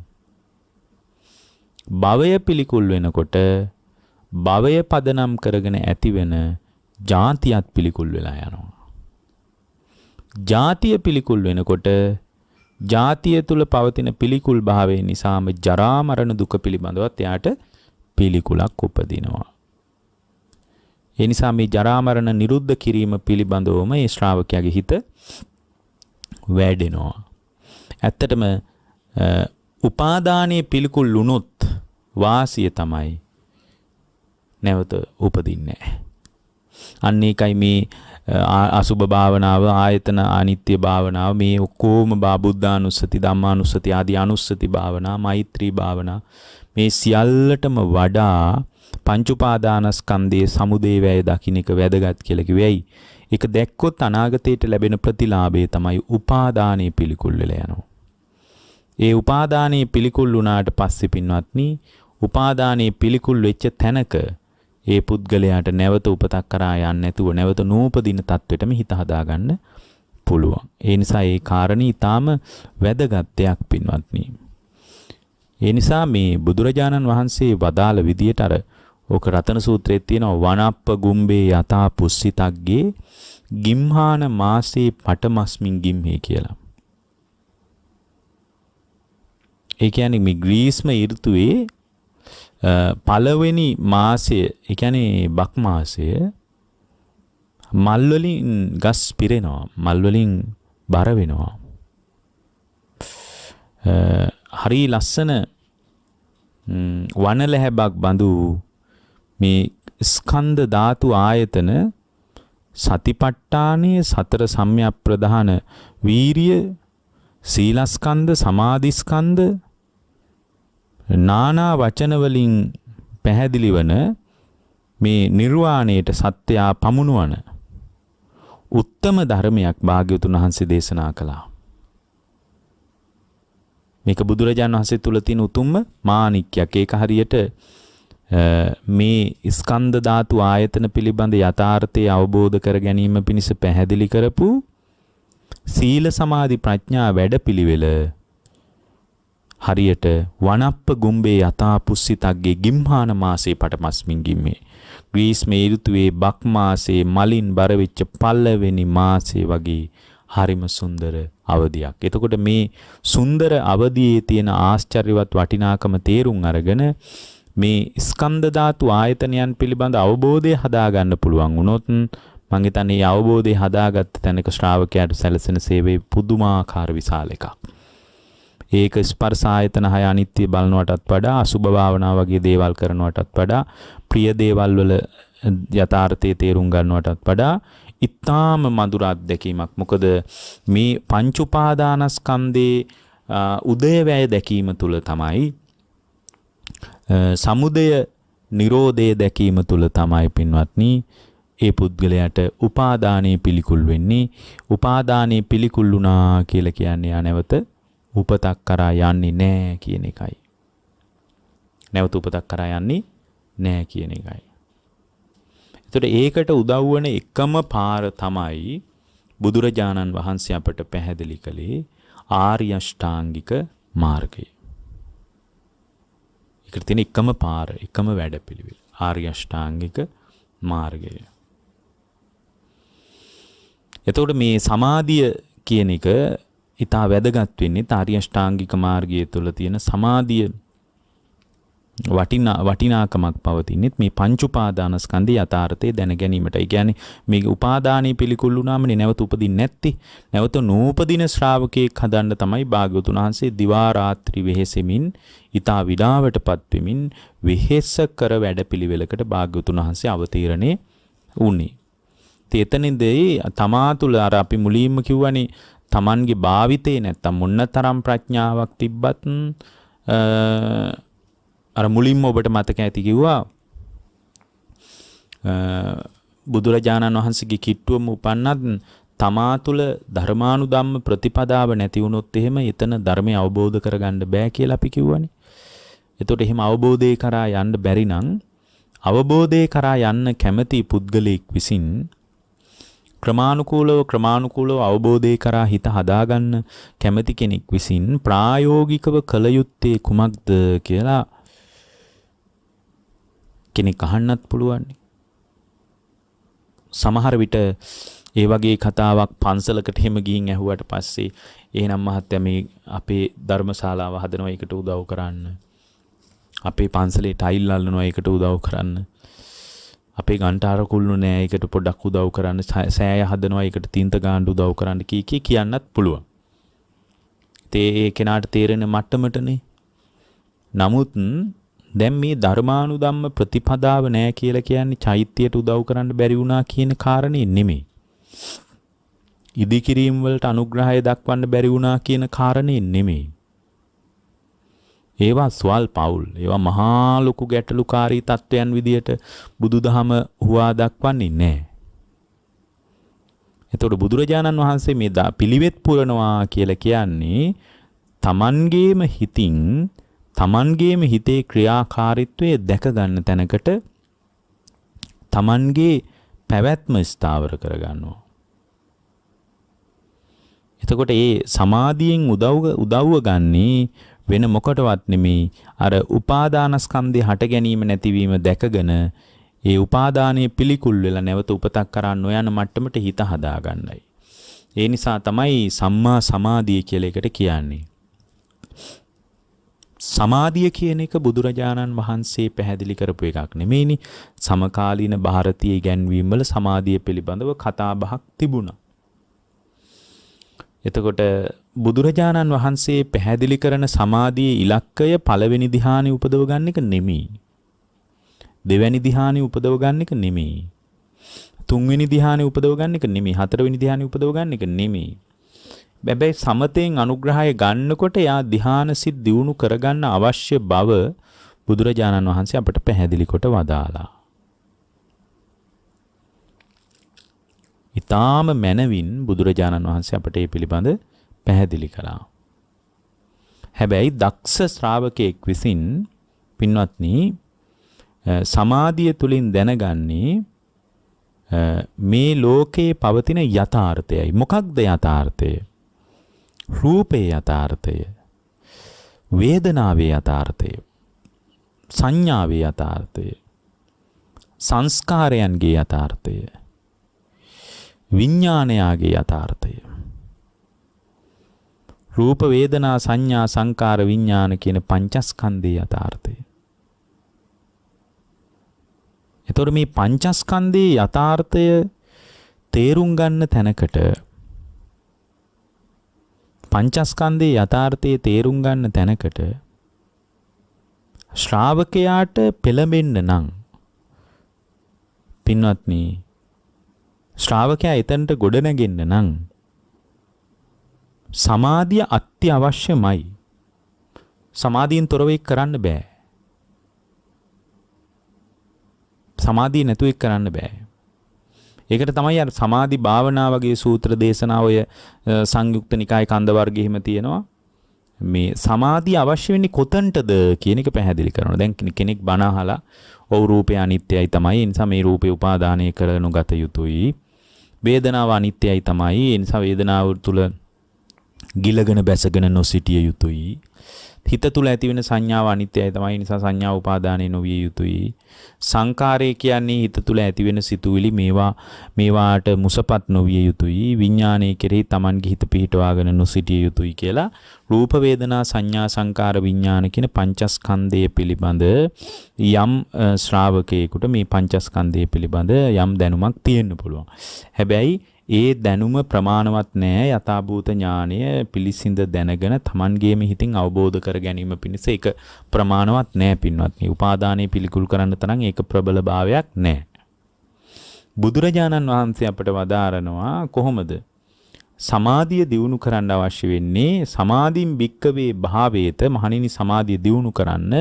භවය පිළිකුල් වෙනකොට භවය පදනම් කරගෙන ඇතිවෙන ජාතියත් පිළිකුල් වෙලා යනවා. ජාතිය පිළිකුල් වෙනකොට ජාතිය තුල පවතින පිළිකුල් භාවය නිසාම ජරා මරණ දුක පිළිබඳවත් එයාට පිළිකුලක් උපදිනවා. ඒ නිසා මේ ජරා මරණ නිරුද්ධ කිරීම පිළිබඳවම මේ ශ්‍රාවකයාගේ හිත වැඩෙනවා. ඇත්තටම උපාදානයේ පිළිකුල් වුණොත් වාසිය තමයි නැවත උපදින්නේ නැහැ. අන්න ඒකයි මේ අසුභ භාවනාව, ආයතන අනිත්‍ය භාවනාව, මේ ඔක්කොම බුද්ධානුස්සති, ධම්මානුස්සති ආදී අනුස්සති භාවනා, මෛත්‍රී භාවනා, මේ සියල්ලටම වඩා පංච උපාදානස්කන්ධයේ සමුදේ වැය දකින්න එක වැදගත් කියලා කිව්වයි. ඒක දැක්කොත් අනාගතයට ලැබෙන ප්‍රතිලාභය තමයි උපාදානයේ පිළිකුල් වෙලා යනවා. ඒ උපාදානයේ පිළිකුල් වුණාට පස්සේ පින්වත්නි, උපාදානයේ පිළිකුල් වෙච්ච තැනක ඒ පුද්ගලයාට නැවත උපතක් කරා යන්නේ නැතුව නැවත නූපදින තත්වෙටම හිත හදාගන්න පුළුවන්. ඒ නිසා ඒ කාරණේ ඊටාම වැදගත් දෙයක් පින්වත්නි. ඒ නිසා මේ බුදුරජාණන් වහන්සේ වදාළ විදියට අර ඕක රතන සූත්‍රයේ තියෙනවා වනප්ප ගුම්බේ යතා පුස්සිතග්ගේ ගිම්හාන මාසේ පටමස්මින් ගිම්හේ කියලා. ඒ කියන්නේ මේ ග්‍රීස්ම ඍතුවේ පළවෙනි මාසය, ඒ කියන්නේ බක් මාසය, මල් වලින් ගස් පිරෙනවා, මල් වලින් බර වෙනවා. හරි ලස්සන වනලැහැබක් බඳු මේ ස්කන්ධ ධාතු ආයතන සතිපට්ඨානයේ සතර සම්‍යක් ප්‍රධාන වීරිය සීලස්කන්ධ සමාධිස්කන්ධ නානා වචන වලින් පැහැදිලි වන මේ නිර්වාණයට සත්‍යය පමුණුවන උත්තම ධර්මයක් භාග්‍යවතුන් වහන්සේ දේශනා කළා. මේක බුදුරජාණන් වහන්සේ තුල තියෙන උතුම්ම මාණික්කයක්. ඒක හරියට මේ ස්කන්ධ ධාතු ආයතන පිළිබඳ යථාර්ථය අවබෝධ කර ගැනීම පිණිස පැහැදිලි කරපු සීල සමාධි ප්‍රඥා වැඩපිළිවෙල හරියට වනප්ප ගුම්බේ යථා පුස්සිතග්ගේ ගිම්හාන මාසේ පටමස්මින් ගිම්මේ ග්‍රීස්ම ඍතුවේ බක් මාසේ මලින් බර වෙච්ච පළවෙනි මාසේ වගේ හරිම සුන්දර අවධියක්. එතකොට මේ සුන්දර අවධියේ තියෙන ආශ්චර්යවත් වටිනාකම තේරුම් අරගෙන මේ ස්කන්ධ ධාතු ආයතනයන් පිළිබඳ අවබෝධය හදා ගන්න පුළුවන් වුණොත් මම හිතන්නේ මේ අවබෝධය හදාගත්ත තැනක ශ්‍රාවකයාට සැලසෙන සේවයේ පුදුමාකාර විශාල එකක්. ඒක ස්පර්ශ ආයතන 6 අනිත්‍ය බලනවටත් වඩා අසුභ භාවනා වගේ දේවල් කරනවටත් වඩා ප්‍රිය දේවල් වල යථාර්ථයේ තේරුම් ගන්නවටත් වඩා ඊටාම මధుර අත්දැකීමක්. මොකද මේ පංච උපාදානස්කන්ධේ උදයවැය දැකීම තුල තමයි සමුදය නිරෝධය දැකීම තුල තමයි පින්වත්නි ඒ පුද්ගලයාට උපාදානයේ පිළිකුල් වෙන්නේ. උපාදානයේ පිළිකුල් වුණා කියලා කියන්නේ නැවත උපතක් කරා යන්නේ නැහැ කියන එකයි. නැවත උපතක් කරා යන්නේ නැහැ කියන එකයි. එතකොට ඒකට උදව් වන එකම පාර තමයි බුදුරජාණන් වහන්සේ අපට පැහැදිලි කළේ ආර්ය අෂ්ටාංගික මාර්ගය. ඒකට තියෙන එකම පාර, එකම වැඩපිළිවෙල ආර්ය අෂ්ටාංගික මාර්ගය. එතකොට මේ සමාධිය කියන එක ඊට වැදගත් වෙන්නේ ආර්ය අෂ්ටාංගික මාර්ගය තුළ තියෙන සමාධිය වටිනාකමක් පවතින්නේ මේ පංච උපාදානස්කන්ධයේ යථාර්ථය දැන ගැනීමට. ඒ කියන්නේ මේ උපාදානයේ පිළිකුල් වුණාමනේ නැවත උපදින්නේ නැත්තේ. නැවත නූපදින ශ්‍රාවකයෙක් හදන්න තමයි භාග්‍යවතුන් වහන්සේ දිවා රාත්‍රී වෙහෙසෙමින් ඊතා විඩාවටපත් වෙමින් වෙහෙස කර වැඩපිළිවෙලකට භාග්‍යවතුන් වහන්සේ අවතීර්ණේ වුණේ. එතනදී තමා තුළ අර අපි මුලින්ම කිව්වනේ තමන්ගේ භාවිතේ නැත්තම් මොනතරම් ප්‍රඥාවක් තිබ්බත් අර මුලින්ම ඔබට මතක ඇති කිව්වා බුදුරජාණන් වහන්සේගේ කිට්ටුවම උපන්නත් තමා තුළ ධර්මානුධම්ම ප්‍රතිපදාව නැති වුණොත් එහෙම එතන ධර්මය අවබෝධ කරගන්න බෑ කියලා අපි කිව්වනේ. එතකොට එහෙම අවබෝධය කරා යන්න බැරි නම් අවබෝධය කරා යන්න කැමති පුද්ගලයෙක් විසින් ක්‍රමානුකූලව අවබෝධය කරා හිත හදාගන්න කැමති කෙනෙක් විසින් ප්‍රායෝගිකව කළ යුත්තේ කුමක්ද කියලා කෙනෙක් අහන්නත් පුළුවන්. සමහර විට ඒ වගේ කතාවක් පන්සලකට එහෙම ගිහින් ඇහුවට පස්සේ එහෙනම් මහත්තයා මේ අපේ ධර්මශාලාව හදනවා ඒකට උදව් කරන්න. අපේ පන්සලේ ටයිල් අල්ලනවා ඒකට උදව් කරන්න. අපේ ගන්ටාර කුල්ලු නෑ ඒකට පොඩ්ඩක් උදව් කරන්න. සෑය හදනවා ඒකට තින්ත ගාන්න උදව් කරන්න කී කියන්නත් පුළුවන්. ඒ කෙනාට තේරෙන මට්ටමටනේ. නමුත් දැන් මේ ධර්මානුධම්ම ප්‍රතිපදාව නෑ කියලා කියන්නේ චෛත්‍යයට උදව් කරන්න බැරි වුණා කියන කාරණේ නෙමෙයි. ඉදිකිරීම වලට අනුග්‍රහය දක්වන්න බැරි වුණා කියන කාරණේ නෙමෙයි. ඒවා ස්වල්පවුල්. ඒවා මහා ලොකු ගැටලුකාරී තත්වයන් විදියට බුදුදහම හුවා දක්වන්නේ නැහැ. එතකොට බුදුරජාණන් වහන්සේ මේ පිළිවෙත් පුරනවා කියලා කියන්නේ තමන්ගේම හිතින් තමන්ගේම හිතේ ක්‍රියාකාරීත්වය දැක ගන්න තැනකට තමන්ගේ පැවැත්ම ස්ථාවර කරගන්නවා. එතකොට ඒ සමාධියෙන් උදව්ව ගන්නේ වෙන මොකටවත් නෙමෙයි අර උපාදානස්කන්ධය හට ගැනීම නැතිවීම දැකගෙන ඒ උපාදානයේ පිළිකුල් වෙලා නැවත උපතක් කරා නොයන මට්ටමට හිත හදාගන්නයි. ඒ නිසා තමයි සම්මා සමාධිය කියලා එකට කියන්නේ. සමාධිය කියන එක බුදුරජාණන් වහන්සේ පැහැදිලි කරපු එකක් නෙමෙයිනි. සමකාලීන ಭಾರತೀಯ ඉගැන්වීම් වල සමාධිය පිළිබඳව කතා බහක් තිබුණා. එතකොට බුදුරජාණන් වහන්සේ පැහැදිලි කරන සමාධියේ ඉලක්කය පළවෙනි ධ්‍යානෙ උපදව ගන්න එක නෙමෙයි. දෙවැනි ධ්‍යානෙ උපදව ගන්න එක නෙමෙයි. තුන්වෙනි ධ්‍යානෙ උපදව ගන්න එක නෙමෙයි. හතරවෙනි ධ්‍යානෙ උපදව ගන්න එක නෙමෙයි. හැබැයි සමතෙන් අනුග්‍රහය ගන්නකොට යා ධ්‍යාන සිත් දියුණු කරගන්න අවශ්‍ය බව බුදුරජාණන් වහන්සේ අපට පැහැදිලි කොට වදාලා. ඊටාම මනවින් බුදුරජාණන් වහන්සේ අපට මේ පිළිබඳ පැහැදිලි කළා. හැබැයි දක්ෂ ශ්‍රාවකෙක් විසින් පින්වත්නි සමාධිය තුලින් දැනගන්නේ මේ ලෝකේ පවතින යථාර්ථයයි. මොකක්ද යථාර්ථය? රූපේ යථාර්ථය, වේදනාවේ යථාර්ථය, සංඥාවේ යථාර්ථය, සංස්කාරයන්ගේ යථාර්ථය, විඥානයාගේ යථාර්ථය. රූප වේදනා සංඥා සංකාර විඥාන කියන පංචස්කන්ධයේ යථාර්ථය. එතකොට මේ පංචස්කන්ධයේ යථාර්ථය තේරුම් ගන්න තැනකට පංචස්කන්ධයේ යථාර්ථයේ තේරුම් ගන්න තැනකට ශ්‍රාවකයාට පෙළඹෙන්න නම් පින්වත්නි ශ්‍රාවකයා එතනට ගොඩනගෙන්න නම් සමාධිය අත්‍යවශ්‍යමයි. සමාධියෙන් තොරව ඒක කරන්න බෑ. සමාධිය නැතුව ඒක කරන්න බෑ. ඒකට තමයි අර සමාධි භාවනා වගේ සූත්‍ර දේශනා ඔය සංයුක්ත නිකාය කන්ද වර්ගයේ හිම තියෙනවා. මේ සමාධිය අවශ්‍ය වෙන්නේ කොතනටද කියන එක පැහැදිලි කරනවා. දැන් කෙනෙක් බණ අහලා ඔව් රූපය අනිත්‍යයි තමයි. ඒ නිසා මේ රූපේ උපාදානය කරනු ගත යුතුයි. වේදනාව අනිත්‍යයි තමයි. ඒ නිසා වේදනාව තුල ගිලගෙන බැසගෙන නොසිටිය යුතුයි. හිත තුල ඇති වෙන සංඥාව අනිත්‍යයි තමයි. ඒ නිසා සංඥා උපාදානය නොවිය යුතුයි. සංකාරය කියන්නේ හිත තුල ඇති වෙන සිතුවිලි මේවාට මුසපත් නොවිය යුතුයි. විඥානයේ කෙරෙහි Tamanගේ හිත පිහිටවාගෙන නොසිටිය යුතුයි කියලා රූප වේදනා සංඥා සංකාර විඥාන කියන පංචස්කන්ධය පිළිබඳ යම් ශ්‍රාවකයෙකුට මේ පංචස්කන්ධය පිළිබඳ යම් දැනුමක් තියෙන්න පුළුවන්. හැබැයි ඒ දැනුම ප්‍රමාණවත් නෑ. යථාභූත ඥානය පිළිසිඳ දැනගෙන Tamanගේම හිතින් අවබෝධ කර ගැනීම පිණිස ඒක ප්‍රමාණවත් නෑ පින්වත්නි. උපාදානයේ පිළිකුල් කරන්න තරම් ඒක ප්‍රබල භාවයක් නෑ. බුදුරජාණන් වහන්සේ අපට වදාරනවා කොහොමද සමාධිය දියුණු කරන්න අවශ්‍ය වෙන්නේ? සමාධින් භික්කවේ භාවේත මහණෙනි සමාධිය දියුණු කරන්න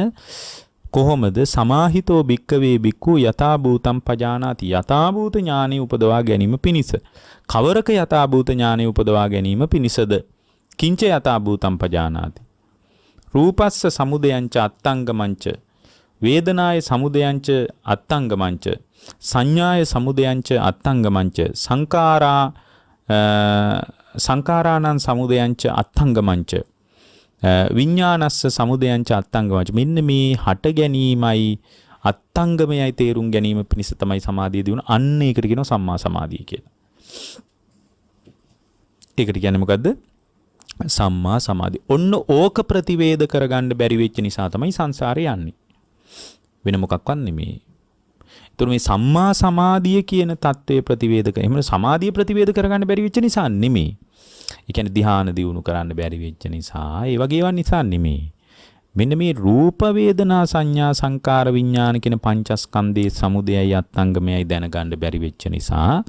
කොහොමද? සමාහිතෝ භික්කවේ භික්ඛු යථාභූතම් පජානාති. යථාභූත ඥානෙ උපදවා ගැනීම පිණිස. කවරක යථාභූත ඥානෙ උපදවා ගැනීම පිණිසද? කිංච යථාභූතම් පජානාති. රූපස්ස සමුදයංච අත්තංගමංච වේදනාය සමුදයංච අත්තංගමංච සංඥාය සමුදයංච අත්තංගමංච සංකාරාණං සමුදයංච අත්තංගමංච විඥානස්ස සමුදයංච අත්තංගමංච. මෙන්න මේ හට ගැනීමයි අත්තංගමයයි තේරුම් ගැනීම පිණිස තමයි සමාධිය දියුණු. අන්න ඒකට කියනවා සම්මා සමාධිය කියලා. ඒකට කියන්නේ මොකද්ද? සම්මා සමාධිය. ඔන්න ඕක ප්‍රතිවේද කරගන්න බැරි වෙච්ච නිසා තමයි සංසාරේ යන්නේ. වෙන මොකක්වත් නෙමෙයි. ඒතර මේ සම්මා සමාධිය කියන தත්ත්වයේ ප්‍රතිවේද කර. එහෙම සමාධිය ප්‍රතිවේද කරගන්න බැරි වෙච්ච නිසා නෙමෙයි. ඒ කියන්නේ ධ්‍යාන දියුණු කරන්න බැරි වෙච්ච නිසා, ඒ වගේ ඒවා නිසා නෙමෙයි. මෙන්න මේ රූප වේදනා සංඥා සංකාර විඥාන කියන පංචස්කන්ධයේ සමුදයයි අත්ංගමයයි දැනගන්න බැරි වෙච්ච නිසා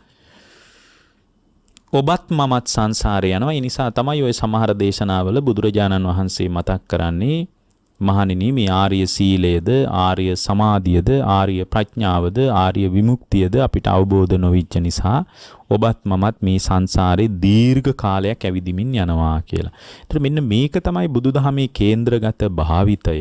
ඔබත් මමත් සංසාරේ යනවා. ඒ නිසා තමයි ওই සමහර දේශනාවල බුදුරජාණන් වහන්සේ මතක් කරන්නේ මහණෙනි මේ ආර්ය සීලයද ආර්ය සමාධියද ආර්ය ප්‍රඥාවද ආර්ය විමුක්තියද අපිට අවබෝධ නොවිච්ච නිසා ඔබත් මමත් මේ සංසාරේ දීර්ඝ කාලයක් ඇවිදිමින් යනවා කියලා. ඒතර මෙන්න මේක තමයි බුදුදහමේ කේන්ද්‍රගත භාවිතය.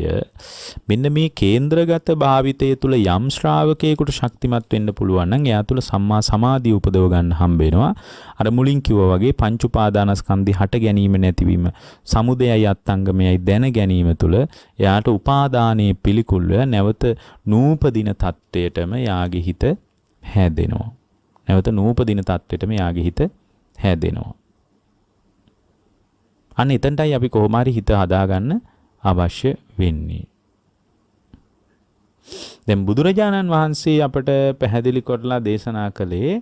මෙන්න මේ කේන්ද්‍රගත භාවිතය තුල යම් ශ්‍රාවකයෙකුට ශක්තිමත් වෙන්න පුළුවන් නම් එයා තුල සම්මා සමාධිය උපදව ගන්න හම්බ වෙනවා. අර මුලින් කිව්වා වගේ පංච උපාදානස්කන්ධي හට ගැනීම නැතිවීම සමුදයයි අත්ංගමයයි දැන ගැනීම තුල එයාට උපාදානයේ පිළිකුල්ව නැවත නූපදින තත්වයටම යාගේ හිත හැදෙනවා. නැවත නූපදින තත්වෙටම යාගේ හිත හැදෙනවා. අන්න එතනටයි අපි කොහොම හරි හිත හදාගන්න අවශ්‍ය වෙන්නේ. දැන් බුදුරජාණන් වහන්සේ අපට පැහැදිලි කරලා දේශනා කළේ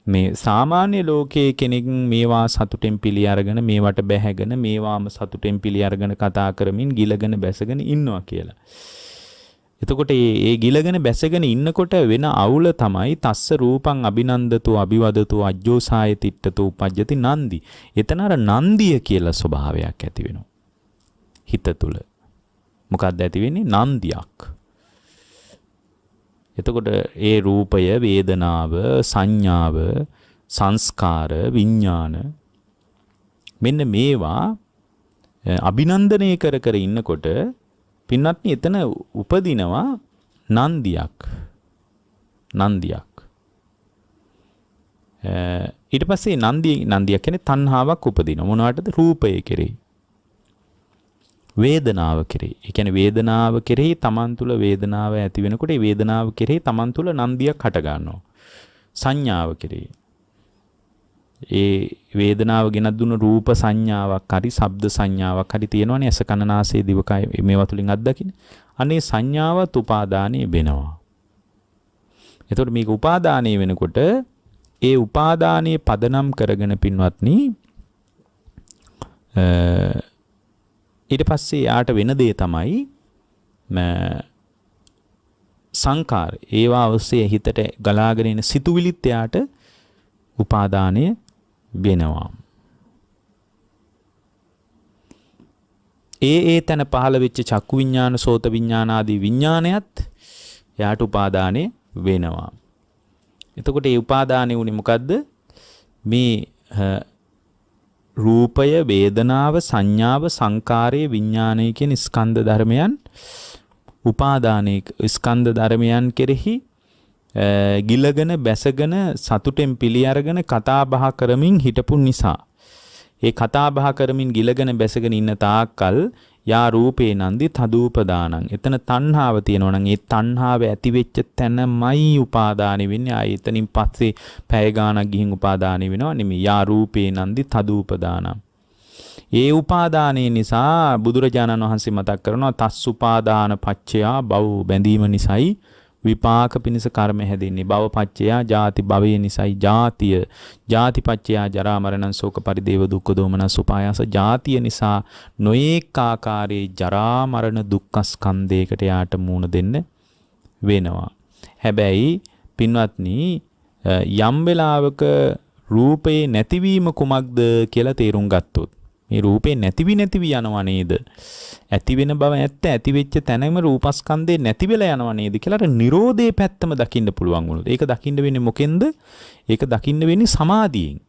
මේ සාමාන්‍ය ලෝකයේ කෙනෙක් මේවා සතුටෙන් පිළි අරගෙන මේවට බැහැගෙන මේවාම සතුටෙන් පිළි අරගෙන කතා කරමින් ගිලගෙන බැසගෙන ඉන්නවා කියලා. එතකොට ඒ ගිලගෙන බැසගෙන ඉන්නකොට වෙන අවුල තමයි තස්ස රූපං අභිනන්දතු අභිවදතු අජ්ජෝසාය තිට්ඨතු උපජ්ජති නන්දි. එතන අර නන්දිය කියලා ස්වභාවයක් ඇති වෙනවා. හිත තුල. මොකක්ද ඇති වෙන්නේ? නන්දියක්. එතකොට ඒ රූපය, වේදනාව, සංඥාව, සංස්කාර, විඥාන මෙන්න මේවා අභිනන්දනය කර කර ඉන්නකොට පින්වත්නි එතන උපදිනවා නන්දියක්. ඊට පස්සේ නන්දියක් කියන්නේ තණ්හාවක් උපදිනවා. මොනවටද? රූපය කෙරෙහි. වේදනාව කෙරෙහි. ඒ කියන්නේ වේදනාව කෙරෙහි තමන් තුළ වේදනාව ඇති වෙනකොට ඒ වේදනාව කෙරෙහි තමන් තුළ නන්දියක් හට ගන්නවා. සංඥාව කෙරෙහි. ඒ වේදනාව ගෙනත් දුන්න රූප සංඥාවක් හරි ශබ්ද සංඥාවක් හරි තියෙනවනේ ඇස කන නාසය දිවකය මේවා තුලින් අත්දකින්න. අනේ සංඥාවත් උපාදානීය වෙනවා. එතකොට මේක උපාදානීය වෙනකොට ඒ උපාදානීය පදනම් කරගෙන පින්වත්නි ඊට පස්සේ යාට වෙන දේ තමයි සංකාර. ඒවා ඔස්සේ හිතට ගලාගෙන එන සිතුවිලිත් යාට උපාදානය වෙනවා. ඒ තැන පහළ වෙච්ච චක්කු විඥාන, සෝත විඥාන ආදී විඥානයත් යාට උපාදානය වෙනවා. එතකොට ඒ උපාදානය උනේ මොකද්ද? මේ රූපය, වේදනාව, සංඥාව, සංකාරය, විඥානය කියන ස්කන්ධ ධර්මයන් උපාදානයේ ස්කන්ධ ධර්මයන් කෙරෙහි ගිලගෙන බැසගෙන සතුටෙන් පිළි අරගෙන කතා බහ කරමින් හිටපු නිසා ඒ කතා බහ කරමින් ගිලගෙන බැසගෙන ඉන්න තාක්කල් යා රූපේ නන්දි තදූපදානං. එතන තණ්හාව තියෙනවා නම් ඒ තණ්හාව ඇති වෙච්ච තැනමයි උපාදානෙ වෙන්නේ. ආයෙ එතනින් පස්සේ පැය ගාණක් ගිහින් උපාදානෙ වෙනවා නෙමෙයි. යා රූපේ නන්දි තදූපදානං. ඒ උපාදානයේ නිසා බුදුරජාණන් වහන්සේ මතක් කරනවා තස් උපාදාන පච්චයා භව බැඳීම නිසායි විපාක පිණිස කර්ම හැදෙන්නේ. භව පච්චයා ජාති භවයේ නිසායි ජාතිය. ජාති පච්චයා ජරා මරණ ශෝක පරිදේව දුක්ඛ දෝමනස් උපායාස. ජාතිය නිසා නොඑක ආකාරයේ ජරා මරණ දුක්ඛ ස්කන්ධයකට යාට මුහුණ දෙන්න වෙනවා. හැබැයි පින්වත්නි යම් වෙලාවක රූපේ නැතිවීම කුමක්ද කියලා තේරුම් ගත්තොත් මේ රූපේ නැතිවි යනවා නේද? ඇති වෙන බව ඇත්ත, ඇති වෙච්ච තැනම රූපස්කන්ධේ නැති වෙලා යනවා නේද කියලා අර Nirodhe පැත්තම දකින්න පුළුවන් වුණොත්. ඒක දකින්න වෙන්නේ මොකෙන්ද? ඒක දකින්න වෙන්නේ සමාධියෙන්.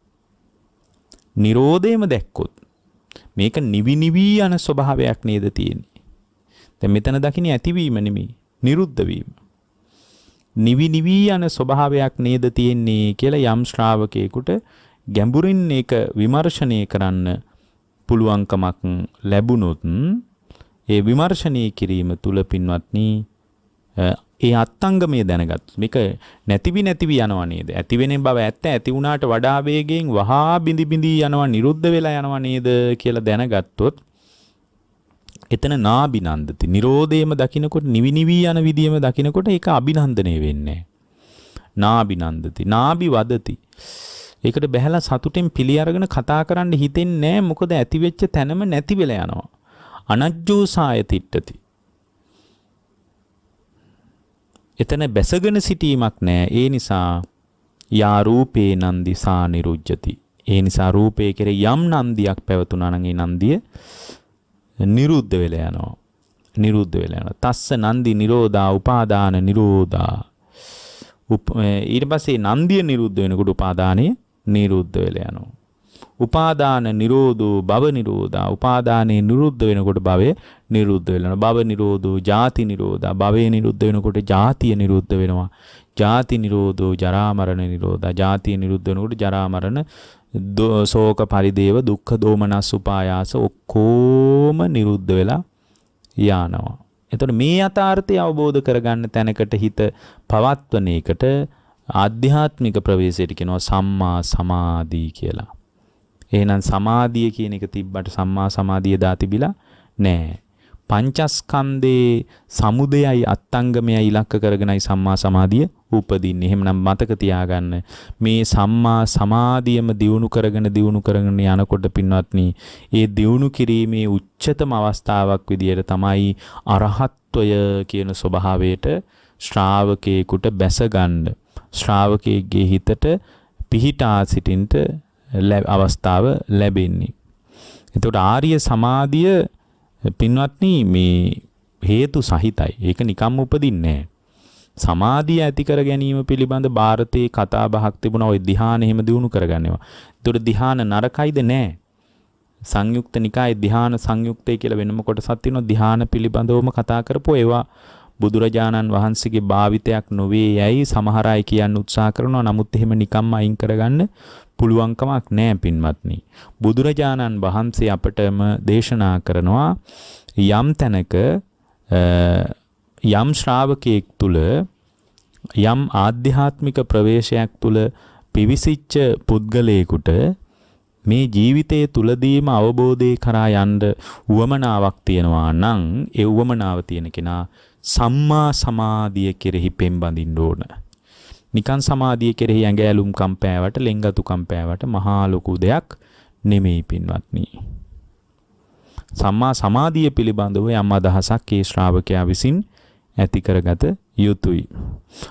Nirodheම දැක්කොත් මේක නිවි යන ස්වභාවයක් නේද තියෙන්නේ. දැන් මෙතන දකින්නේ ඇතිවීම නෙමෙයි, නිරුද්ධ වීම. නිවි යන ස්වභාවයක් නේද තියෙන්නේ කියලා යම් ශ්‍රාවකයෙකුට ගැඹුරින් ඒක විමර්ශනය කරන්න පුළුවන්කමක් ලැබුණොත් ඒ විමර්ශනය කිරීම තුල පින්වත්නි ඒ අත්ංගමය දැනගත් මේක නැතිවි යනවා නේද? ඇති වෙන බව ඇත්ත, ඇති වුණාට වඩා වේගයෙන් වහා බිඳි යනවා, නිරුද්ධ වෙලා යනවා නේද කියලා දැනගත්තොත් එතන නාබිනන්දති. Nirodheම දකින්නකොට නිවි යන විදියම දකින්නකොට ඒක අභිනන්දනය වෙන්නේ නාබිනන්දති. නාබි වදති. ඒකට බැහැලා සතුටෙන් පිළි අරගෙන කතා කරන්න හිතෙන්නේ නැහැ. මොකද ඇති වෙච්ච තැනම නැති වෙලා යනවා. අනජ්ජෝසාය තිට්ඨති. එතන බැසගෙන සිටීමක් නැහැ. ඒ නිසා යා රූපේ නන්දි සා නිරුජ්ජති. ඒ නිසා රූපේ කෙරේ යම් නන්දියක් පැවතුනා නම් ඒ නන්දිය නිරුද්ධ වෙලා යනවා. තස්ස නන්දි නිරෝධා උපාදාන නිරෝධා. ඊට පස්සේ නන්දිය නිරුද්ධ වෙනකොට උපාදානය නිරුද්ධ වෙලා යනවා. උපාදාන නිරෝධෝ භව නිරෝධා. උපාදානේ නිරුද්ධ වෙනකොට භවය නිරුද්ධ වෙනවා. භව නිරෝධෝ ජාති නිරෝධා. භවය නිරුද්ධ වෙනකොට ජාතිය නිරුද්ධ වෙනවා. ජාති නිරෝධෝ ජරා මරණ නිරෝධා. ජාතිය නිරුද්ධ වෙනකොට ජරා මරණ ශෝක පරිදේව දුක්ඛ දෝමනස් උපායාස ඔක්කොම නිරුද්ධ වෙලා යනවා. එතකොට මේ යථාර්ථය අවබෝධ කරගන්න තැනකට හිත පවත්වන එකට ආධ්‍යාත්මික ප්‍රවේශයට කියනවා සම්මා සමාධි කියලා. එහෙනම් සමාධිය කියන එක තිබ්බට සම්මා සමාධිය දා තිබිලා නැහැ. පංචස්කන්ධේ සමුදයයි අත්ංගමයයි ඉලක්ක කරගෙනයි සම්මා සමාධිය උපදින්නේ. එහෙමනම් මතක තියාගන්න මේ සම්මා සමාධියම දියුණු කරගෙන යනකොට පින්වත්නි, ඒ දියුණු කිරීමේ උච්චතම අවස්ථාවක් විදියට තමයි අරහත්ත්වය කියන ස්වභාවයට ශ්‍රාවකේකට බැසගන්න, ශ්‍රාවකේගේ හිතට පිහිටා සිටින්න අවස්ථාව ලැබෙන්නේ. එතකොට ආර්ය සමාධිය පින්වත්නි මේ හේතු සහිතයි. ඒක නිකම්ම උපදින්නේ නැහැ. සමාධිය ඇති කර ගැනීම පිළිබඳ ಭಾರತයේ කතා බහක් තිබුණා. ওই ධ්‍යාන එහෙම දිනු කරගන්නවා. ඒතකොට ධ්‍යාන නරකයිද? නැහැ. සංයුක්ත නිකායේ ධ්‍යාන සංයුක්තය කියලා වෙනම කොටසක් තියෙනවා. ධ්‍යාන පිළිබඳවම කතා කරපුවා. ඒවා බුදුරජාණන් වහන්සේගේ භාවිතයක් නොවේ යයි සමහර අය කියන්න උත්සාහ කරනවා. නමුත් එහෙම නිකම්ම අයින් කරගන්න පුළුවන්කමක් නැහැ පින්වත්නි. බුදුරජාණන් වහන්සේ අපටම දේශනා කරනවා යම් තැනක යම් ශ්‍රාවකයෙක් තුල යම් ආධ්‍යාත්මික ප්‍රවේශයක් තුල පිවිසිච්ච පුද්ගලයෙකුට මේ ජීවිතයේ තුලදීම අවබෝධය කරා යන්න උවමනාවක් තියෙනවා නම් ඒ උවමනාව තියෙන කෙනා සම්මා සමාධිය කෙරෙහි පෙම්බඳින්න ඕන. නිකන් සමාධිය කෙරෙහි ඇඟැලුම් කම්පෑවට, ලෙන්ගතු කම්පෑවට මහා ලොකු දෙයක් නෙමෙයි පින්වත්නි. සම්මා සමාධිය පිළිබඳව යම් අදහසක් ඒ ශ්‍රාවකයා විසින් ඇති කරගත යුතුයි.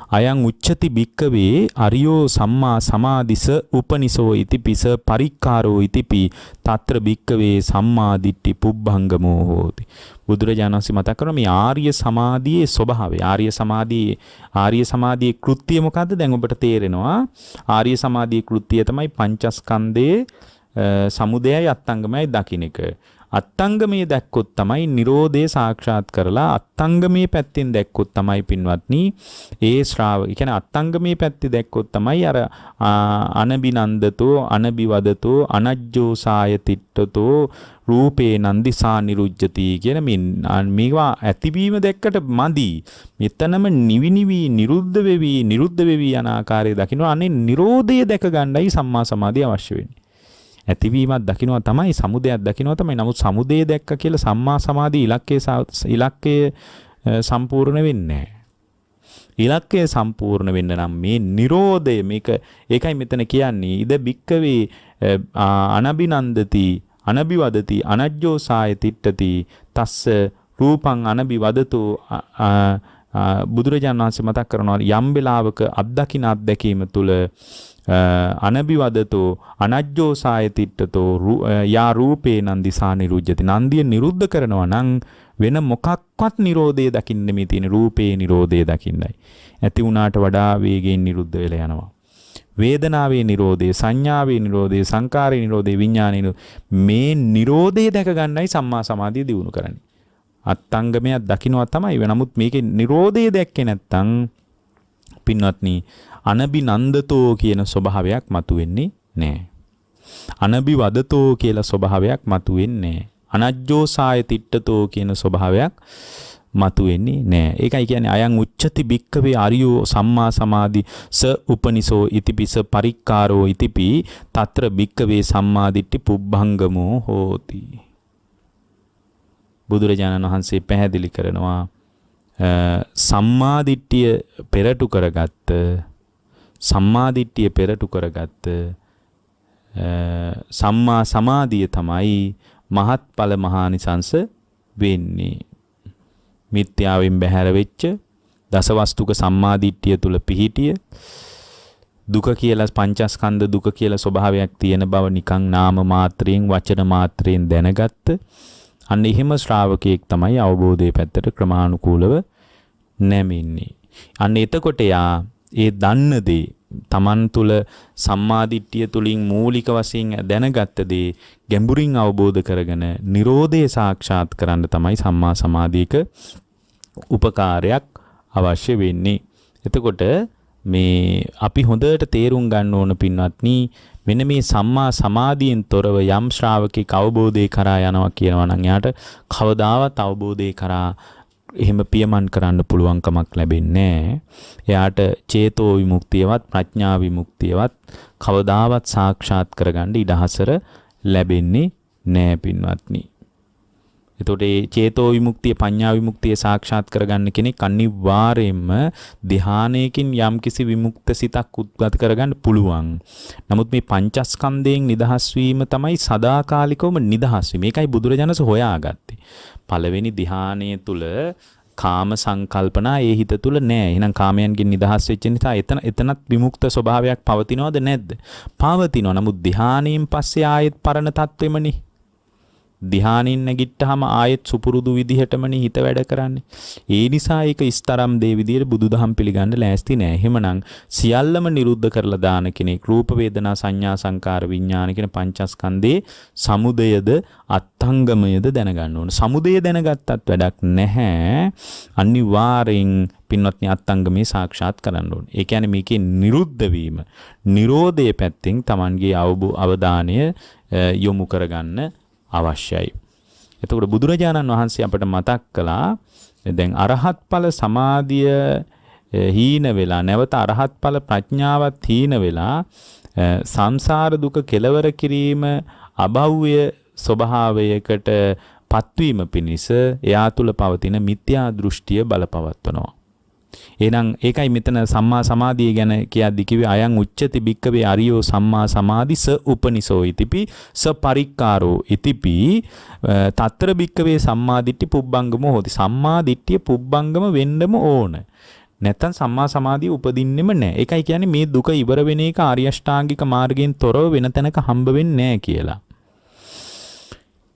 අයං උච්චති භික්කවේ අරියෝ සම්මා සමාධිස උපනිසෝ ඉතිපිස පරික්කාරෝ ඉතිපි తත්‍ර භික්කවේ සම්මා දිට්ඨි පුබ්බංගමෝ හෝති. බුදුරජාණන් වහන්සේ මතක් කරනවා මේ ආර්ය සමාධියේ ස්වභාවය. ආර්ය සමාධියේ කෘත්‍යය මොකද්ද? දැන් ඔබට තේරෙනවා. ආර්ය සමාධියේ කෘත්‍යය තමයි පංචස්කන්ධයේ සමුදයයි අත්ංගමයි දකින්න එක. අත්ංගමයේ දැක්කොත් තමයි Nirodhe සාක්ෂාත් කරලා අත්ංගමයේ පැත්තෙන් දැක්කොත් තමයි පින්වත්නි ඒ ශ්‍රාවක. ඒ කියන්නේ අත්ංගමයේ පැත්තේ දැක්කොත් තමයි අර අනබිනන්දතෝ අනබිවදතෝ අනජ්ජෝසාය තිට්ඨතෝ රූපේ නන්දිසා නිරුජ්ජති කියන මේවා ඇතිවීම දැක්කට මදි. මෙතනම නිවිනිවි නිරුද්ධ වෙවි යන ආකාරය දකින්න. අනේ Nirodhe දැක ගන්නයි සම්මා සමාධිය අවශ්‍ය වෙන්නේ. ඇතිවීමක් දකින්නවා තමයි, සමුදයක් දකින්නවා තමයි. නමුත් සමුදය දැක්ක කියලා සම්මා සමාධි ඉලක්කය සම්පූර්ණ වෙන්නේ නැහැ. ඉලක්කය සම්පූර්ණ වෙන්න නම් මේ Nirodhe ඒකයි මෙතන කියන්නේ ඉද භික්කවේ අනබිනන්දති අනබිවදති අනජ්ජෝසාය තිට්ඨති තස්ස රූපං අනබිවදතු. බුදුරජාණන් වහන්සේ මතක් කරනවා යම් වෙලාවක අත්දකින්න අත්දැකීම තුළ අනබිවදතෝ අනජ්ජෝසාය තිට්ඨතෝ යා රූපේ නන්දිසා නිරුජ්ජති. නන්දිය නිරුද්ධ කරනවා නම් වෙන මොකක්වත් Nirodhe දකින්න මේ තියෙන රූපේ Nirodhe දකින්නයි. ඇති වුණාට වඩා වේගයෙන් නිරුද්ධ වෙලා යනවා. වේදනාවේ Nirodhe, සංඥාවේ Nirodhe, සංකාරේ Nirodhe, විඥානේ මේ Nirodhe දැක ගන්නයි සම්මා සමාධිය දියුණු කරන්නේ. අත්ංගමයක් දකින්නවා තමයි. නමුත් මේකේ Nirodhe දැක්කේ නැත්තම් පින්වත්නි අනබිනන්දතෝ කියන ස්වභාවයක් මතුවෙන්නේ නැහැ. අනබිවදතෝ කියලා ස්වභාවයක් මතුවෙන්නේ නැහැ. අනජ්ජෝසාය තිට්ඨතෝ කියන ස්වභාවයක් මතුවෙන්නේ නැහැ. ඒකයි කියන්නේ අයං උච්චති භික්කවේ අරියෝ සම්මා සමාධි ස උපනිසෝ ඉතිපිස පරික්කාරෝ ඉතිපි తත්‍ර භික්කවේ සම්මා දිට්ඨි පුබ්බංගමෝ හෝති. බුදුරජාණන් වහන්සේ පැහැදිලි කරනවා සම්මාදිට්ඨිය පෙරටු කරගත්ත සම්මා සමාධිය තමයි මහත්ඵල මහානිසංස වෙන්නේ. මිත්‍යාවෙන් බැහැර වෙච්ච දසවස්තුක සම්මාදිට්ඨිය තුල පිහිටිය දුක කියලා පංචස්කන්ධ දුක කියලා ස්වභාවයක් තියෙන බව නිකං නාම මාත්‍රයෙන් වචන මාත්‍රයෙන් දැනගත්ත අන්න එහෙම ශ්‍රාවකයෙක් තමයි අවබෝධයේ පැත්තට ක්‍රමානුකූලව නැමෙන්නේ. අන්න එතකොට යා ඒ දන්න දේ තමන් තුළ සම්මාදිට්ඨිය තුලින් මූලික වශයෙන් දැනගත්ත දේ ගැඹුරින් අවබෝධ කරගෙන Nirodhe සාක්ෂාත් කරන්න තමයි සම්මා සමාධියක උපකාරයක් අවශ්‍ය වෙන්නේ. එතකොට මේ අපි හොඳට තේරුම් ගන්න ඕන පින්වත්නි මෙන්න මේ සම්මා සමාධියෙන් තොරව යම් ශ්‍රාවකෙක් අවබෝධය කරා යනවා කියනවා නම් යාට කවදාවත් අවබෝධය කරා එහෙම පියමන් කරන්න පුළුවන්කමක් ලැබෙන්නේ නැහැ. එයාට චේතෝ විමුක්තියවත් ප්‍රඥා විමුක්තියවත් කවදාවත් සාක්ෂාත් කරගන්න ඉඩහසර ලැබෙන්නේ නැහැ පින්වත්නි. එතකොට මේ චේතෝ විමුක්තිය පඤ්ඤා විමුක්තිය සාක්ෂාත් කරගන්න කෙනෙක් අනිවාර්යයෙන්ම ධ්‍යානයකින් යම්කිසි විමුක්ත සිතක් උත්පත් කරගන්න පුළුවන්. නමුත් මේ පංචස්කන්ධයෙන් නිදහස් වීම තමයි සදාකාලිකවම නිදහස් වීම. මේකයි බුදුරජාණන් හොයාගත්තේ. පළවෙනි ධ්‍යානයේ තුල කාම සංකල්පනා ඒ හිත තුල නෑ. එහෙනම් කාමයන්ගෙන් නිදහස් වෙච්ච නිසා එතනත් විමුක්ත ස්වභාවයක් පවතිනවද නැද්ද? පවතිනවා. නමුත් ධ්‍යානයෙන් පස්සේ ආයෙත් පරණ තත්වෙමනේ. ධ්‍යානින් නැගිට්ටාම ආයෙත් සුපුරුදු විදිහටමනේ හිත වැඩ කරන්නේ. ඒ නිසා ඒක ඉස්තරම් දේ විදියට බුදුදහම් පිළිගන්න ලෑස්ති නෑ. එහෙමනම් සියල්ලම නිරුද්ධ කරලා දාන කෙනෙක් රූප වේදනා සංඥා සංකාර විඥාන කියන පංචස්කන්ධේ සමුදයද අත්ංගමයද දැනගන්න ඕන. සමුදය දැනගත්තත් වැඩක් නැහැ. අනිවාර්යෙන් පින්වත්නි අත්ංගමේ සාක්ෂාත් කරන්න ඕන. ඒ කියන්නේ මේකේ නිරුද්ධ වීම, නිරෝධයේ පැත්තෙන් Tamanගේ අවධානය යොමු කරගන්න අවශ්‍යයි. එතකොට බුදුරජාණන් වහන්සේ අපට මතක් කළා දැන් අරහත් ඵල සමාධිය හීන වෙලා නැවත අරහත් ඵල ප්‍රඥාවත් හීන වෙලා සංසාර දුක කෙලවර කිරීම අභව්‍ය ස්වභාවයකට පත්වීම පිණිස එයා තුල පවතින මිත්‍යා දෘෂ්ටිය බලපවත්වනවා. එහෙනම් ඒකයි මෙතන සම්මා සමාධිය ගැන කියද්දි කිව්වේ අයං උච්චති භික්කවේ අරියෝ සම්මා සමාධි ස උපනිසෝ ඉතිපි ස පරික්කාරෝ ඉතිපි තතර භික්කවේ සම්මා දිට්ඨි පුබ්බංගමෝ හොති. සම්මා දිට්ඨිය පුබ්බංගම වෙන්නම ඕන. නැත්තම් සම්මා සමාධිය උපදින්නෙම නැහැ. ඒකයි කියන්නේ මේ දුක ඉවර වෙන එක ආර්ය අෂ්ටාංගික මාර්ගයෙන් තොරව වෙන තැනක හම්බ වෙන්නේ නැහැ කියලා.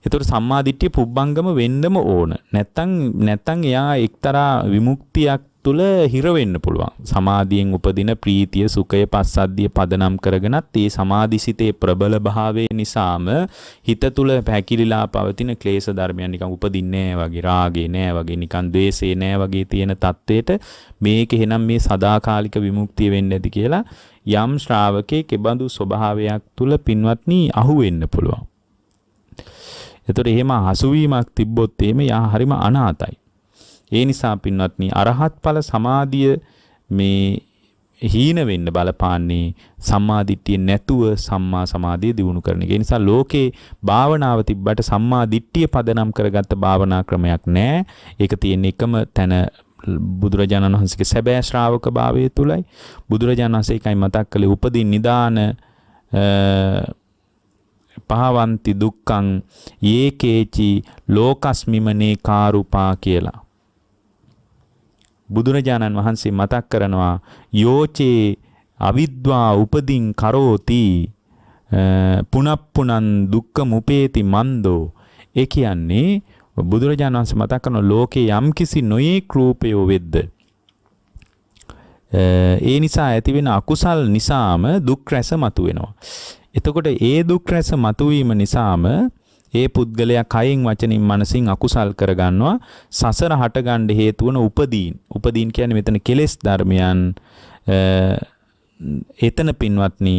එතකොට සම්මා දිට්ඨිය පුබ්බංගම වෙන්නම ඕන. නැත්තම් එයා එක්තරා විමුක්තියක් තුල හිර වෙන්න පුළුවන්. සමාධියෙන් උපදින ප්‍රීතිය, සුඛය, පස්සද්ධිය පදනම් කරගෙනත් ඒ සමාධිසිතේ ප්‍රබල භාවය නිසාම හිත තුල පැකිලිලා පවතින ක්ලේශ ධර්මයන් නිකන් උපදින්නේ නැහැ වගේ, රාගේ නැහැ වගේ, නිකන් ද්වේෂේ නැහැ වගේ තියෙන තත්වයට මේක එහෙනම් මේ සදාකාලික විමුක්තිය වෙන්න ඇති කියලා යම් ශ්‍රාවකෙක් එබඳු ස්වභාවයක් තුල පින්වත්නි අහු වෙන්න පුළුවන්. එතකොට එහෙම හසුවීමක් තිබ්බොත් එහෙම යා හරිම අනාතයි. ඒ නිසා පින්වත්නි අරහත් ඵල සමාධිය මේ හීන වෙන්න බලපාන්නේ සම්මා දිට්ඨිය නැතුව සම්මා සමාධිය දිනු කරන එක. ඒ නිසා ලෝකේ භාවනාව තිබ්බට සම්මා දිට්ඨිය පදනම් කරගත්ත භාවනා ක්‍රමයක් නැහැ. ඒක තියෙන එකම තැන බුදුරජාණන් වහන්සේගේ සැබෑ ශ්‍රාවක භාවය තුලයි. බුදුරජාණන් වහන්සේ එකයි මතක් කළේ උපදින් නිදාන පහවන්ති දුක්ඛං යේකේචි ලෝකස්මිමනේ කාරුපා කියලා. බුදුරජාණන් වහන්සේ මතක් කරනවා යෝචේ අවිද්වා උපදින් කරෝති පුනප්පුනං දුක්ඛ මුපේති මන්දෝ. ඒ කියන්නේ බුදුරජාණන් වහන්සේ මතක් කරන ලෝකේ යම්කිසි නොයෙක් රූපයෝ වෙද්ද ඒ නිසා ඇතිවෙන අකුසල් නිසාම දුක් රැස මතුවෙනවා. එතකොට ඒ දුක් රැස මතුවීම නිසාම ඒ පුද්ගලයා කයින් වචනින් මනසින් අකුසල් කරගන්නවා. සසර හටගන්න හේතු වන උපදීන් කියන්නේ මෙතන කෙලෙස් ධර්මයන්. එතන පින්වත්නි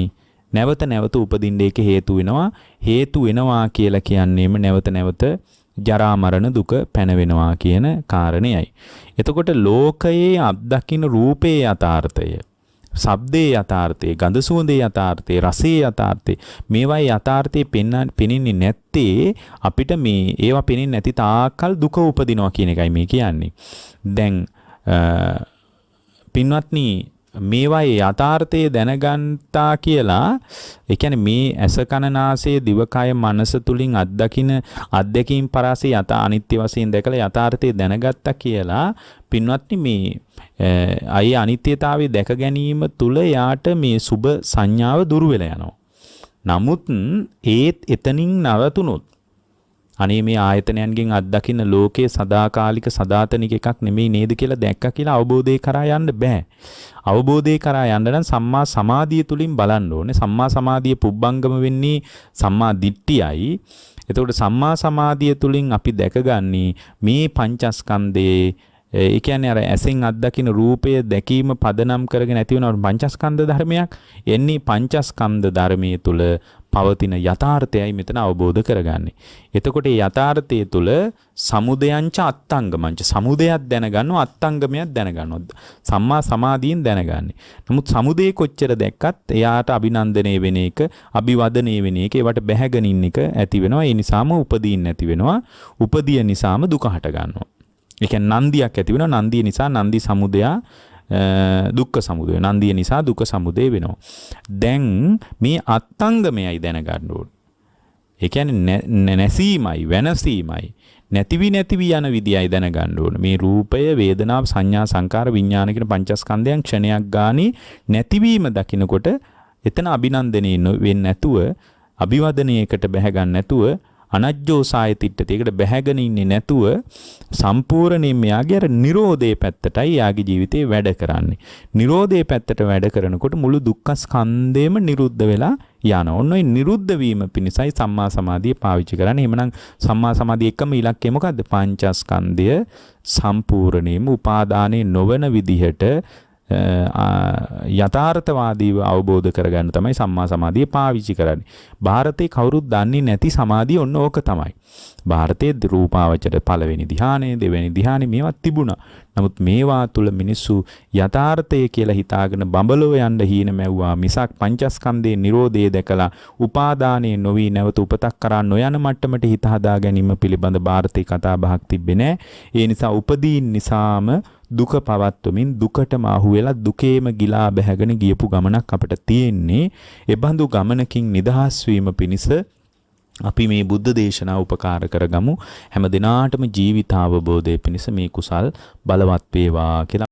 නැවත නැවත උපදින්න ඒක හේතු වෙනවා කියලා කියන්නේම නැවත නැවත ජරා මරණ දුක පැනවෙනවා කියන කාරණයයි. එතකොට ලෝකයේ අත්දකින්න රූපේ යථාර්ථය, ශබ්දේ යථාර්ථය, ගඳ සුවඳේ යථාර්ථය, රසයේ යථාර්ථය, මේවායි යථාර්ථය පෙනෙන්නේ නැත්තේ අපිට මේ ඒවා පෙනෙන්නේ නැති තාක්කල් දුක උපදිනවා කියන එකයි මේ කියන්නේ. දැන් පින්වත්නි මේවායි යථාර්ථය දැනගන්තා කියලා ඒ කියන්නේ මේ ඇස කන නාසය දිවකය මනස තුලින් අත්දැකීම් පරාසය අනිත්‍ය වශයෙන් දැකලා යථාර්ථය දැනගත්තා කියලා පින්වත්නි මේ අය අනිත්‍යතාවය දැක ගැනීම තුල යාට මේ සුබ සංඥාව දුර වෙලා යනවා. නමුත් ඒත් එතනින් නවතුනොත් අනේ මේ ආයතනයන්ගෙන් අත්දකින්න ලෝකයේ සදාකාලික සදාතනික එකක් නෙමෙයි නේද කියලා දැක්කා කියලා අවබෝධය කරා යන්න බෑ. අවබෝධය කරා යන්න නම් සම්මා සමාධිය තුලින් බලන්න ඕනේ. සම්මා සමාධිය පුබ්බංගම වෙන්නේ සම්මා දිට්ඨියයි. එතකොට සම්මා සමාධිය තුලින් අපි දැකගන්නේ මේ පංචස්කන්ධයේ ඒ කියන්නේ අර ඇසෙන් අත්දකින්න රූපය දැකීම පදනම් කරගෙන ඇති වෙන පංචස්කන්ධ ධර්මයක්. එන්නේ පංචස්කන්ධ ධර්මයේ තුල පවතින යථාර්ථයයි මෙතන අවබෝධ කරගන්නේ. එතකොට මේ යථාර්ථය තුළ සමුදයංච අත්ංගමංච සමුදයක් දැනගන්නවා අත්ංගමයක් දැනගන්නවා. සම්මා සමාධියෙන් දැනගන්නේ. නමුත් සමුදේ කොච්චර දැක්කත් එයාට අභිනන්දනය වෙන එක, අභිවදනය වෙන එක, ඒවට බැහැගෙන ඉන්න එක ඇති වෙනවා. ඒ නිසාම උපදීන් නැති වෙනවා. උපදිය නිසාම දුක හට ගන්නවා. ඒ කියන්නේ නන්දියක් ඇති වෙනවා. නන්දිය නිසා නන්දි සමුදයා දුක්ඛ සමුදය. නන්දිය නිසා දුක සමුදය වෙනවා. දැන් මේ අත්ංගමයයි දැනගන්න ඕනේ. ඒ කියන්නේ නැසීමයි වෙනසීමයි නැතිවි යන විදියයි දැනගන්න ඕනේ. මේ රූපය, වේදනාව, සංඥා, සංකාර, විඥාන කියන පංචස්කන්ධයන් ක්ෂණයක් ගානේ නැතිවීම දකිනකොට එතන අභිනන්දනය වෙන්නේ නැතුව, අභිවදනයකට බැහැ ගන්න නැතුව, අනජ්ජෝ සායතිට්ඨති ඒකට බැහැගෙන ඉන්නේ නැතුව සම්පූර්ණයෙන්ම යාගේ අර නිරෝධයේ පැත්තටයි යාගේ ජීවිතේ වැඩ කරන්නේ. නිරෝධයේ පැත්තට වැඩ කරනකොට මුළු දුක්ඛ ස්කන්ධයම නිරුද්ධ වෙලා යනවා. ඔන්න ඔය නිරුද්ධ වීම පිණිසයි සම්මා සමාධිය පාවිච්චි කරන්නේ. එහෙමනම් සම්මා සමාධිය එකම ඉලක්කය මොකද්ද? පංචස්කන්ධය සම්පූර්ණයෙන්ම උපාදානේ නොවන විදිහට යථාර්ථවාදීව අවබෝධ කරගන්න තමයි සම්මා සමාධිය පාවිච්චි කරන්නේ. ಭಾರತේ කවුරුත් දන්නේ නැති සමාධිය ඔන්න ඕක තමයි. ಭಾರತේ රූපාවචර පළවෙනි ධ්‍යානෙ, දෙවෙනි ධ්‍යානෙ මේවා තිබුණා. නමුත් මේවා තුල මිනිස්සු යථාර්ථය කියලා හිතාගෙන බඹලෝ යන්න හීන මැව්වා. මිසක් පංචස්කන්ධයේ Nirodhe දැකලා උපාදානයේ නොවි නැවත උපතක් කරා නොයන මට්ටමට හිත හදා ගැනීම පිළිබඳ ಭಾರತේ කතා බහක් තිබෙන්නේ නැහැ. ඒ නිසා උපදීන් නිසාම දුක පවත්වමින් දුකටම අහු වෙලා දුකේම ගිලා බැහැගෙන ගියපු ගමනක් අපිට තියෙන්නේ. ඒ බඳු ගමනකින් නිදහස් වීම පිණිස අපි මේ බුද්ධ දේශනාව උපකාර කරගමු. හැම දිනාටම ජීවිතාවබෝධය පිණිස මේ කුසල් බලවත් වේවා කියලා